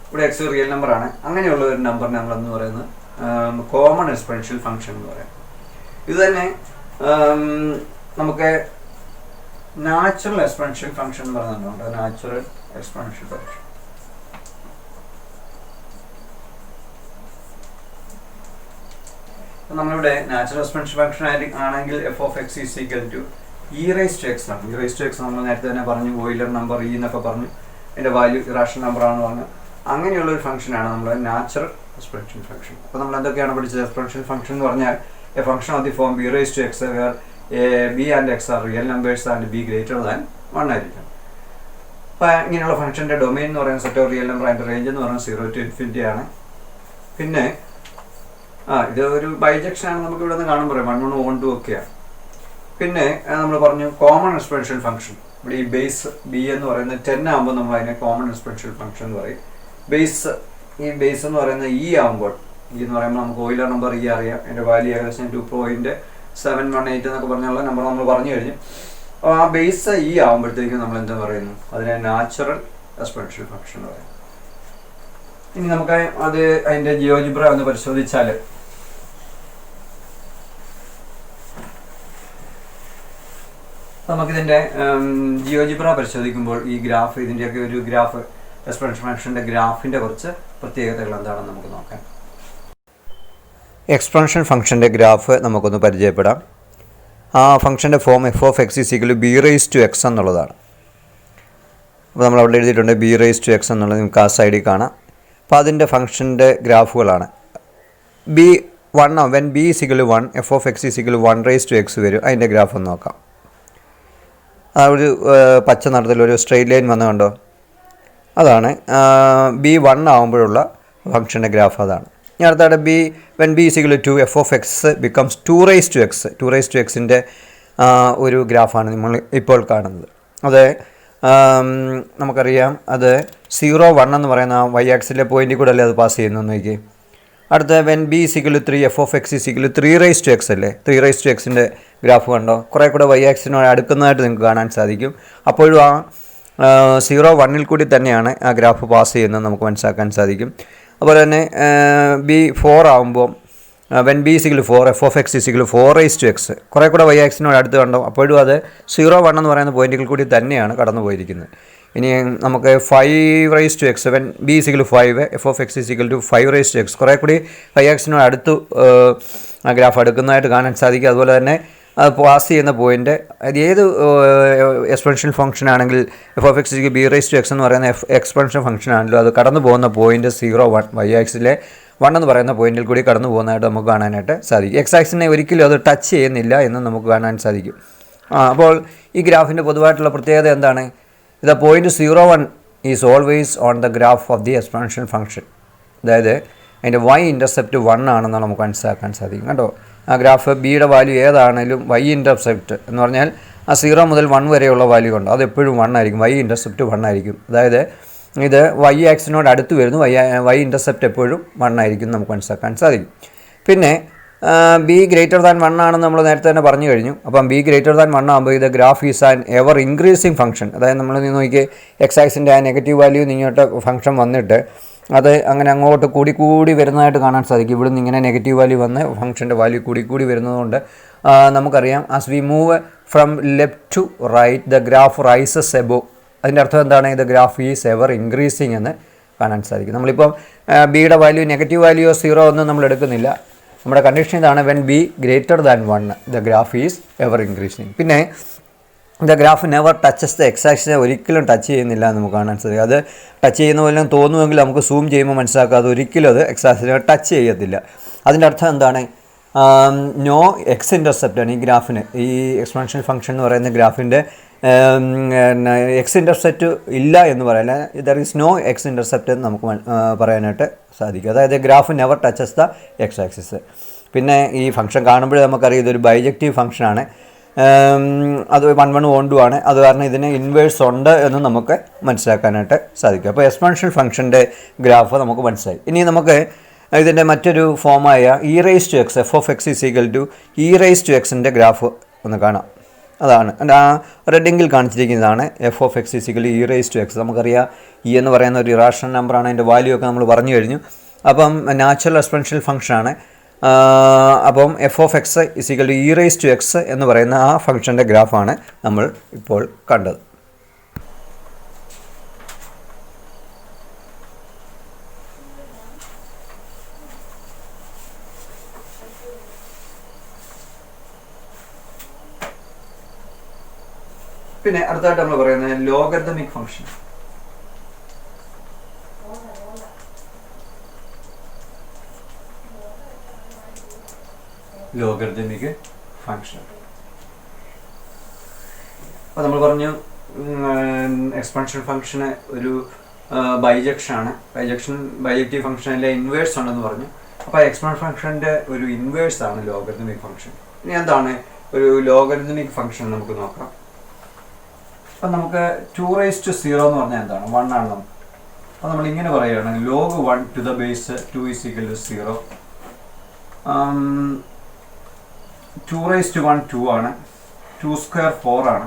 ഇവിടെ എക്സ് റിയൽ നമ്പറാണ്. അങ്ങനെയുള്ള ഒരു നമ്പറിനെ നമ്മളെന്ന് പറയുന്നത് കോമൺ എക്സ്പോണൻഷ്യൽ ഫംഗ്ഷൻ എന്ന് പറയാം. ഇത് തന്നെ നമുക്ക് നാച്ചുറൽ എക്സ്പോണൻഷ്യൽ ഫംഗ്ഷൻ എന്ന് പറയുന്നുണ്ട്. നാച്ചുറൽ എക്സ്പോണൻഷ്യൽ ഫംഗ്ഷൻ നമ്മളിവിടെ നാച്ചുറൽ എക്സ്പോണൻഷ്യൽ ഫംഗ്ഷൻ ആണെങ്കിൽ f of x is equal to e raise to x ആണ്. ഇ റൈസ് ടു എക്സ് നമ്മൾ നേരത്തെ തന്നെ പറഞ്ഞു, ഓയിലർ നമ്പർ ഇ എന്നൊക്കെ പറഞ്ഞു, അതിൻ്റെ വാല്യൂ ഇറാഷണൽ നമ്പർ ആണെന്ന് പറഞ്ഞു. അങ്ങനെയുള്ള ഒരു ഫംഗ്ഷനാണ് നമ്മൾ നാച്ചുറൽ എക്സ്പോണൻഷ്യൽ ഫംഗ്ഷൻ. അപ്പോൾ നമ്മൾ എന്തൊക്കെയാണ് പഠിച്ചത്? എക്സ്പോണൻഷ്യൽ ഫംഗ്ഷൻ എന്ന് പറഞ്ഞാൽ a function of the form b raise to x where b and x are real numbers and b greater than 1 ആയിരിക്കും. അപ്പോൾ ഇങ്ങനെയുള്ള ഫംഗ്ഷൻ്റെ ഡൊമൈൻ എന്ന് പറയുന്ന സെറ്റ് ഓഫ് റിയൽ നമ്പർ അതിൻ്റെ റേഞ്ച് എന്ന് പറയുന്നത് 0 to infinity ആണ്. പിന്നെ ഇത് ഒരു ബൈജക്ഷൻ ആണ്, നമുക്ക് ഇവിടെ നിന്ന് കാണുമ്പോൾ 1 1 1 2 ഒക്കെയാണ്. പിന്നെ നമ്മൾ പറഞ്ഞു കോമൺ എക്സ്പോണൻഷ്യൽ ഫംഗ്ഷൻ. ഇവിടെ ഈ ബേസ് ബി എന്ന് പറയുന്നത് 10 ആകുമ്പോൾ നമ്മൾ അതിനെ കോമൺ എക്സ്പോണൻഷ്യൽ ഫംഗ്ഷൻ എന്ന് പറയും. ഈ ബേസ് എന്ന് പറയുന്നത് ഇ ആകുമ്പോൾ, ഇ എന്ന് പറയുമ്പോൾ നമുക്ക് ഓയിലർ നമ്പർ ഇ അറിയാം, അതിൻ്റെ വാല്യൂ ഏകദേശം 2.718 എന്നൊക്കെ പറഞ്ഞുള്ള നമ്പർ നമ്മൾ പറഞ്ഞു കഴിഞ്ഞു. അപ്പോൾ ആ ബേസ് ഇ ആകുമ്പോഴത്തേക്കും നമ്മൾ എന്താ പറയുന്നു? അതിനെ നാച്ചുറൽ എക്സ്പോണൻഷ്യൽ ഫംഗ്ഷൻ എന്ന് പറയും. ഇനി നമുക്ക് അതിൻ്റെ ജിയോജിബ്ര ഒന്ന് പരിശോധിച്ചാൽ നമുക്കിതിൻ്റെ ജിയോജിബ്ര പരിശോധിക്കുമ്പോൾ ഈ ഗ്രാഫ്, ഇതിൻ്റെയൊക്കെ ഒരു ഗ്രാഫ്, എക്സ്പോണൻഷ്യൽ ഫംഗ്ഷൻ്റെ ഗ്രാഫിൻ്റെ കുറച്ച് പ്രത്യേകതകൾ എന്താണെന്ന് നമുക്ക് നോക്കാം. എക്സ്പോണൻഷ്യൽ ഫംഗ്ഷൻ്റെ ഗ്രാഫ് നമുക്കൊന്ന് പരിചയപ്പെടാം. ആ ഫംഗ്ഷൻ്റെ form f of x is equal to b raise to x എന്നുള്ളതാണ്. അപ്പോൾ നമ്മൾ അവിടെ എഴുതിയിട്ടുണ്ട് ബി റൈസ് ടു എക്സ് എന്നുള്ളത്, നമുക്ക് ആ സൈഡിൽ കാണാം. അപ്പോൾ അതിൻ്റെ ഫംഗ്ഷൻ്റെ ഗ്രാഫുകളാണ്. When b is equal to 1 f of x is equal to 1 raise to x വരും. അതിൻ്റെ ഗ്രാഫ് ഒന്ന് നോക്കാം. ആ ഒരു പച്ച നിറത്തിലൊരു സ്ട്രെയിറ്റ് ലൈൻ വന്നു കണ്ടോ? അതാണ് ബി 1 ആകുമ്പോഴുള്ള ഫംഗ്ഷൻ്റെ ഗ്രാഫ്. അതാണ്. ഇനി അടുത്തായിട്ട് when b is equal to 2 f of x becomes 2 raise to x. 2 raise to എക്സിൻ്റെ ഒരു ഗ്രാഫാണ് നമ്മൾ ഇപ്പോൾ കാണുന്നത്. അത് നമുക്കറിയാം, അത് 0 1 എന്ന് പറയുന്ന വൈ ആക്സിലെ പോയിന്റിൽ കൂടെ അല്ലേ അത് പാസ് ചെയ്യുന്നു നോക്കി. അടുത്ത when b is equal to 3 f of x is equal to 3 raise to x അല്ലേ. 3 റൈസ് ടു എക്സിൻ്റെ ഗ്രാഫ് കണ്ടോ? കുറേ കൂടെ വൈ ആക്സിനോട് അടുക്കുന്നതായിട്ട് നിങ്ങൾക്ക് കാണാൻ സാധിക്കും. അപ്പോഴും ആ 0 1 കൂടി തന്നെയാണ് ആ ഗ്രാഫ് പാസ് ചെയ്യുന്നത് നമുക്ക് മനസ്സിലാക്കാൻ സാധിക്കും. അതുപോലെ തന്നെ ബി 4 ആകുമ്പോൾ when b is equal to 4 f of x is equal to 4 raise to x, കുറേ കൂടെ വൈ ആക്സിനോട് അടുത്ത് കണ്ടോ? അപ്പോഴും അത് 0 1 എന്ന് പറയുന്ന പോയിന്റുകൾ കൂടി തന്നെയാണ് കടന്നു പോയിരിക്കുന്നത്. ഇനി നമുക്ക് 5 raise to x, when b is equal to 5 f of x is equal to 5 raise to x, കുറേ കൂടി വൈ ആക്സിനോട് അടുത്ത് ആ ഗ്രാഫ് അടുക്കുന്നതായിട്ട് കാണാൻ സാധിക്കും. അതുപോലെ തന്നെ അത് പാസ് ചെയ്യുന്ന പോയിൻ്റ്, അത് ഏത് എക്സ്പോണൻഷ്യൽ ഫംഗ്ഷൻ ആണെങ്കിൽ f of x b raise to x എന്ന് പറയുന്ന എക്സ്പോണൻഷ്യൽ ഫംഗ്ഷൻ ആണല്ലോ, അത് കടന്നു പോകുന്ന പോയിൻ്റ് 0 1 വൈ ആക്സിലെ 1 എന്ന് പറയുന്ന പോയിന്റിൽ കൂടി കടന്നു പോകുന്നതായിട്ട് നമുക്ക് കാണാനായിട്ട് സാധിക്കും. എക്സ് ആക്സിനെ ഒരിക്കലും അത് ടച്ച് ചെയ്യുന്നില്ല എന്ന് നമുക്ക് കാണാൻ സാധിക്കും. അപ്പോൾ ഈ ഗ്രാഫിൻ്റെ പൊതുവായിട്ടുള്ള പ്രത്യേകത എന്താണ്? The point 0 1 is always on the graph of the exponential function. അതായത് അതിൻ്റെ വൈ ഇൻ്റർസെപ്റ്റ് 1 ആണെന്ന് നമുക്ക് മനസ്സിലാക്കാൻ സാധിക്കും കേട്ടോ. ആ ഗ്രാഫ് ബിയുടെ വാല്യൂ ഏതാണെങ്കിലും വൈ ഇൻ്റർസെപ്റ്റ് എന്ന് പറഞ്ഞാൽ ആ 0 മുതൽ 1 വരെയുള്ള വാല്യൂ ഉണ്ട്, അത് എപ്പോഴും 1 ആയിരിക്കും. വൈ ഇൻ്റർസെപ്റ്റ് 1 ആയിരിക്കും. അതായത് ഇത് വൈ ആക്സിനോട് അടുത്ത് വരുന്നു, വൈ ഇൻ്റർസെപ്റ്റ് എപ്പോഴും 1 ആയിരിക്കും നമുക്ക് മനസ്സിലാക്കാൻ സാധിക്കും. പിന്നെ ബി ഗ്രേറ്റർ ദാൻ 1 ആണെന്ന് നമ്മൾ നേരത്തെ തന്നെ പറഞ്ഞു കഴിഞ്ഞു. അപ്പം ബി ഗ്രേറ്റർ ദാൻ 1 ആകുമ്പോൾ ഇത് graph is an ever increasing function. അതായത് നമ്മൾ നോക്കി എക്സ് ആക്സിൻ്റെ ആ നെഗറ്റീവ് വാല്യൂ ഇങ്ങോട്ട് ഫംഗ്ഷൻ വന്നിട്ട് അത് അങ്ങനെ അങ്ങോട്ട് കൂടി വരുന്നതായിട്ട് കാണാൻ സാധിക്കും. ഇവിടുന്ന് ഇങ്ങനെ നെഗറ്റീവ് വാല്യൂ വന്ന് ഫംഗ്ഷൻ്റെ വാല്യൂ കൂടി വരുന്നതുകൊണ്ട് നമുക്കറിയാം as we move from left to right the graph rises above. അതിൻ്റെ അർത്ഥം എന്താണ്? ഇത് ഗ്രാഫ് ഈസ് എവർ ഇൻക്രീസിങ് എന്ന് കാണാൻ സാധിക്കും. നമ്മളിപ്പം ബിയുടെ വാല്യൂ നെഗറ്റീവ് വാല്യൂ 0 ഒന്നും നമ്മൾ എടുക്കുന്നില്ല. നമ്മുടെ കണ്ടീഷൻ ഇതാണ്, when b greater than 1 the graph is ever increasing. പിന്നെ the graph never touches the x ആക്സിനെ ഒരിക്കലും ടച്ച് ചെയ്യുന്നില്ല എന്ന് നമുക്ക് കാണാൻ സാധിക്കും. അത് ടച്ച് ചെയ്യുന്ന പോലെ തോന്നുമെങ്കിൽ നമുക്ക് സൂം ചെയ്യുമ്പോൾ മനസ്സിലാക്കാം അത് ഒരിക്കലും അത് എക്സ് ആക്സിനെ ടച്ച് ചെയ്യത്തില്ല. അതിൻ്റെ അർത്ഥം എന്താണ്? നോ എക്സ് ഇൻ്റർസെപ്റ്റാണ് ഈ ഗ്രാഫിന്. ഈ എക്സ്പോണൻഷ്യൽ ഫംഗ്ഷൻ എന്ന് പറയുന്ന ഗ്രാഫിൻ്റെ എക്സ് ഇൻ്റർസെപ്റ്റ് ഇല്ല എന്ന് പറയാൻ, there is no x intercept എന്ന് നമുക്ക് പറയാനായിട്ട് സാധിക്കും. അതായത് graph never touches the x axis. പിന്നെ ഈ ഫംഗ്ഷൻ കാണുമ്പോഴേ നമുക്കറിയാം ഇതൊരു ബൈജക്റ്റീവ് ഫംഗ്ഷനാണ്. അത് 1 1 1 2 ആണ്. അത് കാരണം ഇതിന് ഇൻവേഴ്സ് ഉണ്ട് എന്ന് നമുക്ക് മനസ്സിലാക്കാനായിട്ട് സാധിക്കും. അപ്പോൾ എക്സ്പോണൻഷ്യൽ ഫംഗ്ഷൻ്റെ ഗ്രാഫ് നമുക്ക് മനസ്സിലായി. ഇനി നമുക്ക് ഇതിൻ്റെ മറ്റൊരു ഫോമായ e⁻x f(x) = e⁻x ഗ്രാഫ് ഒന്ന് കാണാം. അതാണ് ആ റെഡിങ്ങിൽ കാണിച്ചിരിക്കുന്നതാണ് f(x) = e⁻x. നമുക്കറിയാം ഇ എന്ന് പറയുന്ന ഒരു ഇറാഷണൽ നമ്പറാണ്. അതിൻ്റെ വാല്യൂ ഒക്കെ നമ്മൾ പറഞ്ഞു കഴിഞ്ഞു. അപ്പം നാച്ചുറൽ എക്സ്പോണൻഷ്യൽ ഫംഗ്ഷനാണ്. അപ്പം f(x) = e⁻x എന്ന് പറയുന്ന ആ ഫംഗ്ഷൻ്റെ ഗ്രാഫാണ് നമ്മൾ ഇപ്പോൾ കണ്ടത്. പിന്നെ അടുത്തായിട്ട് നമ്മൾ പറയുന്നത് ലോഗരിതമിക് ഫംഗ്ഷൻ. ലോഗരിതമിക് ഫംഗ്ഷൻ അപ്പോൾ നമ്മൾ പറഞ്ഞു എക്സ്പോണൻഷ്യൽ ഫംഗ്ഷന് ഒരു ബൈജക്ഷനാണ്. ബൈജക്റ്റീവ് ഫംഗ്ഷനിലെ ഇൻവേഴ്സ് ഉണ്ടെന്ന് പറഞ്ഞു. അപ്പോൾ എക്സ്പോണൻഷ്യൽ ഫംഗ്ഷൻ്റെ ഒരു ഇൻവേഴ്സ് ആണ് ലോഗരിതമിക് ഫംഗ്ഷൻ. ഇനി എന്താണ് ഒരു ലോഗരിതമിക് ഫംഗ്ഷൻ നമുക്ക് നോക്കാം. അപ്പം നമുക്ക് 2⁻0 എന്ന് പറഞ്ഞാൽ എന്താണ്? 1 ആണ് നമുക്ക്. അപ്പോൾ നമ്മൾ ഇങ്ങനെ പറയുകയാണ് log 1 to the base 2 = 0. 2⁻1 2 ആണ്. 2² 4 ആണ്.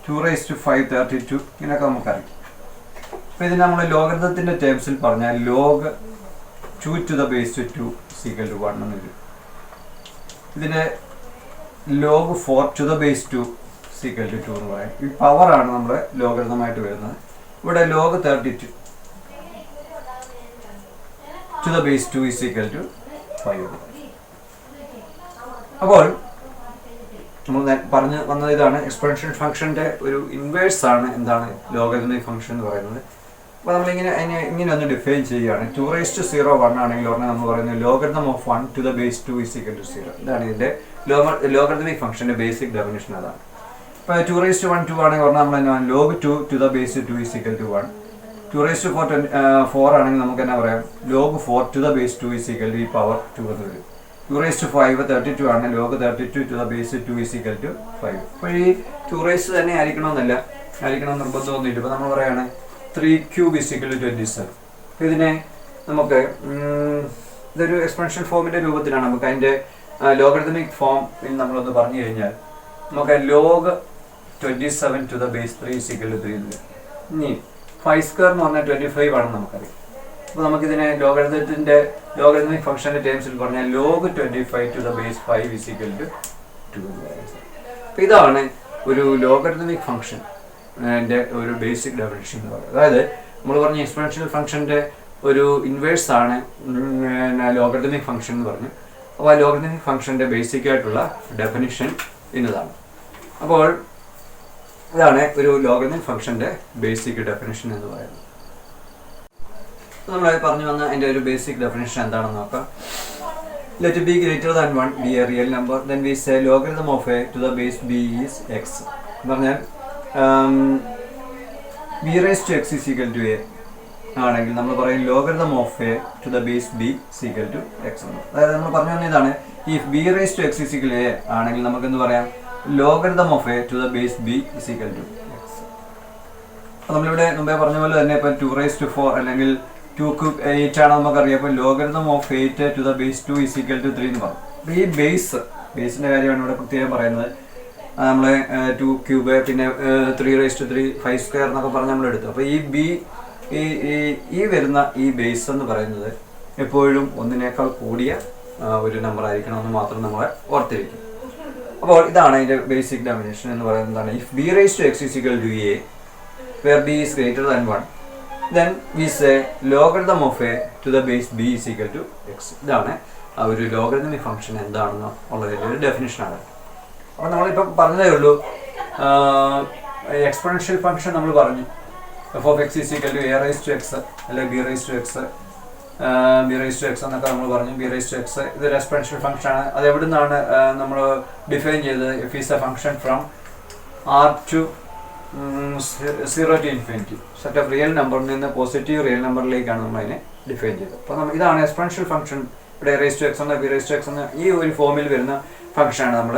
2⁵ 32 ഇങ്ങനെയൊക്കെ നമുക്കറിയാം. അപ്പോൾ ഇതിന് നമ്മൾ ലോഗരിതത്തിൻ്റെ ടേംസിൽ പറഞ്ഞാൽ log 2 to the base 2 = 1 എന്ന് വരും. ഇതിൻ്റെ log 4 to the base 2 = 2 എന്ന് പറയാം. ഈ പവറാണ് നമ്മൾ ലോഗരിതമായിട്ട് വരുന്നത്. ഇവിടെ log 32 to the base 2 = 5. അപ്പോൾ നമ്മൾ പറഞ്ഞു വന്നത് ഇതാണ് എക്സ്പോണൻഷ്യൽ ഫംഗ്ഷൻ്റെ ഒരു ഇൻവേഴ്സ് ആണ് എന്താണ് ലോഗരിതമിക് ഫംഗ്ഷൻ എന്ന് പറയുന്നത്. അപ്പോൾ നമ്മളിങ്ങനെ ഇങ്ങനെ ഒന്ന് ഡിഫൈൻ ചെയ്യുകയാണ്. 2⁻0 1 ആണെങ്കിൽ ഉടനെ നമ്മൾ പറയുന്നത് logarithm of 1 to the base 2 = 0. ഇതാണ് ഇതിൻ്റെ ലോഗരിതമിക് ഫംഗ്ഷൻ്റെ ബേസിക് ഡെഫിനിഷൻ. അതാണ്. ഇപ്പോൾ 2⁻1 2 ആണെങ്കിൽ പറഞ്ഞാൽ നമ്മൾ log 2 to the base 2 = 1. 2⁻4 ആണെങ്കിൽ നമുക്ക് എന്നാ പറയാം log 4 to the base 2 = ഈ പവർ 2 എന്ന് വരും. 2⁵ 32 ആണ്. log 32 to the base 2 = 5. അപ്പോൾ ഈ 2 തന്നെ ആയിരിക്കണമെന്നല്ല, ആയിരിക്കണം നിർബന്ധമൊന്നുമില്ല. ഇപ്പോൾ നമ്മൾ പറയുകയാണ് 3³ = 27. അപ്പോൾ ഇതിനെ നമുക്ക് ഇതൊരു എക്സ്പോണൻഷ്യൽ ഫോമിൻ്റെ രൂപത്തിലാണ്. നമുക്ക് അതിൻ്റെ ലോഗരിതമിക് ഫോമിൽ നമ്മളൊന്ന് പറഞ്ഞു കഴിഞ്ഞാൽ നമുക്ക് log 27 to the base 3 = 3. ഇനി 5² എന്ന് പറഞ്ഞാൽ 25 ആണെന്ന് നമുക്കറിയാം. അപ്പോൾ നമുക്കിതിനെ ലോഗരിതമിക് ഫംഗ്ഷൻ്റെ ടേംസിൽ പറഞ്ഞാൽ log 25 to the base 5 = 2 എന്ന് പറയാം. അപ്പോൾ ഇതാണ് ഒരു ലോഗരിതമിക് ഫംഗ്ഷൻ ൻ്റെ ഒരു ബേസിക് ഡെഫിനിഷൻ എന്ന് പറയുന്നത്. അതായത് നമ്മൾ പറഞ്ഞ എക്സ്പോണൻഷ്യൽ ഫംഗ്ഷൻ്റെ ഒരു ഇൻവേഴ്സ് ആണ് ലോഗരിതമിക് ഫംഗ്ഷൻ എന്ന് പറഞ്ഞു. അപ്പോൾ ആ ലോഗരിതമിക് ഫംഗ്ഷൻ്റെ ബേസിക് ആയിട്ടുള്ള ഡെഫിനിഷൻ ഇന്നതാണ്. അപ്പോൾ ഇതാണ് ഒരു ലോഗരിതമിക് ഫംഗ്ഷൻ്റെ ബേസിക് ഡെഫിനിഷൻ എന്ന് പറയുന്നത്. നമ്മൾ പറഞ്ഞു വന്ന അതിൻ്റെ ഒരു ബേസിക് ഡെഫിനിഷൻ എന്താണെന്ന് നോക്കാം. Let b greater than 1 be a real number, then we say logarithm of a to the base b is x. എന്ന് പറഞ്ഞാൽ b⁻x = a ആണെങ്കിൽ നമ്മൾ പറയും logarithm of a to the base b = x എന്ന്. അതായത് നമ്മൾ പറഞ്ഞു വന്ന ഇതാണ്, ഈ b⁻x = a ആണെങ്കിൽ നമുക്ക് എന്ത് പറയാം logarithm of a to the base b = x. അപ്പോൾ നമ്മളിവിടെ മുമ്പേ പറഞ്ഞ പോലെ തന്നെ ഇപ്പം 2⁻4 അല്ലെങ്കിൽ 2⁸ ആണ് നമുക്കറിയാം. അപ്പോൾ logarithm of 8 to the base 2 = 3 എന്ന് പറഞ്ഞു. അപ്പോൾ ഈ ബേസിൻ്റെ കാര്യമാണ് ഇവിടെ പ്രത്യേകം പറയുന്നത്. നമ്മൾ 2³ പിന്നെ 3⁻3 5² എന്നൊക്കെ പറഞ്ഞ് നമ്മൾ എടുത്തു. അപ്പോൾ ഈ വരുന്ന ഈ ബേസ് എന്ന് പറയുന്നത് എപ്പോഴും ഒന്നിനേക്കാൾ കൂടിയ ഒരു നമ്പർ ആയിരിക്കണമെന്ന് മാത്രം നമ്മൾ ഓർത്തിരിക്കും. അപ്പോൾ ഇതാണ് അതിൻ്റെ ബേസിക് ഡെഫിനിഷൻ എന്ന് പറയുന്നതാണ്. If b⁻x = a where b is greater than 1 then we say logarithm of a to the base b = x. ഇതാണ് ആ ഒരു ലോഗരിതമിക് ഫംഗ്ഷൻ എന്താണെന്ന് ഉള്ളതിൻ്റെ ഒരു ഡെഫിനിഷനാണ്. അപ്പോൾ നമ്മളിപ്പം പറഞ്ഞതേ ഉള്ളൂ എക്സ്പോണൻഷ്യൽ ഫംഗ്ഷൻ നമ്മൾ പറഞ്ഞു f(x) = a⁻x അല്ലെങ്കിൽ b⁻x എന്നൊക്കെ നമ്മൾ പറഞ്ഞു. b⁻x ഇതൊരു എക്സ്പോണൻഷ്യൽ ഫംഗ്ഷൻ ആണ്. അത് എവിടെ നിന്നാണ് നമ്മൾ ഡിഫൈൻ ചെയ്തത്? f is a function from r to 0 to infinity. Set of real നമ്പറിൽ നിന്ന് പോസിറ്റീവ് റിയൽ നമ്പറിലേക്കാണ് നമ്മൾ അതിനെ ഡിഫൈൻ ചെയ്തത്. അപ്പോൾ ഇതാണ് എക്സ്പോണൻഷ്യൽ ഫംഗ്ഷൻ ഇവിടെ റേസ് ടു എക്സ് എന്ന ബി റേസ് ടു എക്സ് എന്ന ഈ ഒരു ഫോമിൽ വരുന്ന ഫംഗ്ഷനാണ് നമ്മൾ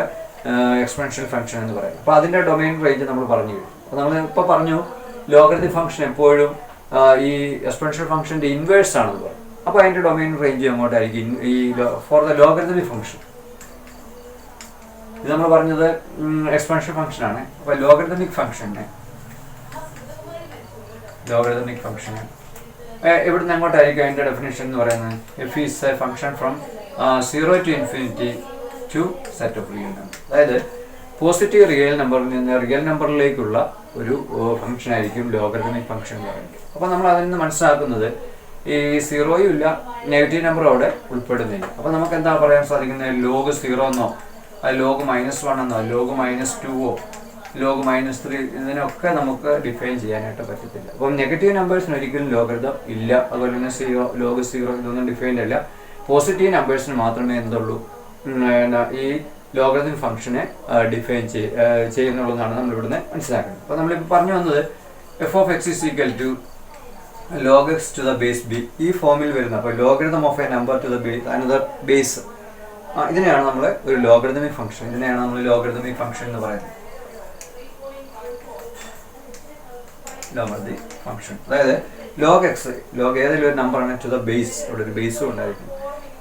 എക്സ്പെൻഷ്യൽ ഫംഗ്ഷൻ എന്ന് പറയുന്നത്. അപ്പോൾ അതിൻ്റെ ഡൊമൈൻ റേഞ്ച് നമ്മൾ പറഞ്ഞു കഴിഞ്ഞു. അപ്പോൾ നമ്മൾ ഇപ്പോൾ പറഞ്ഞു ലോഗരിതം ഫംഗ്ഷൻ എപ്പോഴും ഈ എക്സ്പെൻഷ്യൽ ഫംഗ്ഷൻ്റെ ഇൻവേഴ്സ് ആണെന്ന് പറഞ്ഞു. അപ്പോൾ അതിൻ്റെ ഡൊമൈൻ റേഞ്ച് എങ്ങോട്ടായിരിക്കും? ഈ ഫോർ ദ ലോഗരിതമിക് ഫംഗ്ഷൻ. ഇത് നമ്മൾ പറഞ്ഞത് എക്സ്പെൻഷ്യൽ ഫംഗ്ഷനാണ്. അപ്പോൾ ലോഗരിതമിക് ഫംഗ്ഷന് ഇവിടുന്ന് എങ്ങോട്ടായിരിക്കും അതിൻ്റെ ഡെഫിനേഷൻ എന്ന് പറയുന്നത്? F is a function from 0 to infinity to set of real number. അതായത് പോസിറ്റീവ് റിയൽ നമ്പറിൽ നിന്ന് റിയൽ നമ്പറിലേക്കുള്ള ഒരു ഫംഗ്ഷൻ ആയിരിക്കും ലോഗരിതമിക് ഫംഗ്ഷൻ എന്ന് പറയുന്നത്. അപ്പോൾ നമ്മൾ അതിൽ നിന്ന് മനസ്സിലാക്കുന്നത് ഈ 0യും ഇല്ല, നെഗറ്റീവ് നമ്പറും അവിടെ ഉൾപ്പെടുന്നില്ല. അപ്പോൾ നമുക്ക് എന്താ പറയാൻ സാധിക്കുന്നത്? ലോഗ് 0 എന്നോ ലോഗ് -1 എന്നോ ലോഗ് -2ഓ ലോഗ് -3 ഇതിനൊക്കെ നമുക്ക് ഡിഫൈൻ ചെയ്യാനായിട്ട് പറ്റത്തില്ല. അപ്പം നെഗറ്റീവ് നമ്പേഴ്സിന് ഒരിക്കലും ലോഗരിതം ഇല്ല. അതുപോലെ തന്നെ 0 ലോഗ് 0 ഇതൊന്നും ഡിഫൈൻഡ് അല്ല. പോസിറ്റീവ് നമ്പേഴ്സിന് മാത്രമേ എന്തുള്ളൂ ഈ ലോഗരിതമിക് ഫംഗ്ഷനെ ഡിഫൈൻ ചെയ്യുന്നുള്ളതാണ് നമ്മൾ ഇവിടുന്ന് മനസ്സിലാക്കുന്നത്. അപ്പോൾ നമ്മളിപ്പോൾ പറഞ്ഞു വന്നത് f of x is equal to log x to the base b ഈ ഫോമിൽ വരുന്ന അപ്പോൾ logarithm of A number two the base another base, ഇതിനെയാണ് നമ്മൾ ഒരു ലോഗരിതമിക് ഫംഗ്ഷൻ എന്ന് പറയുന്നത്. ലോഗരിതമിക് ഫംഗ്ഷൻ അതായത് log x log ഏതെങ്കിലും ഒരു നമ്പറാണ് ടു ദ ബേസ്, അവിടെ ഒരു ബേസും ഉണ്ടായിരിക്കും.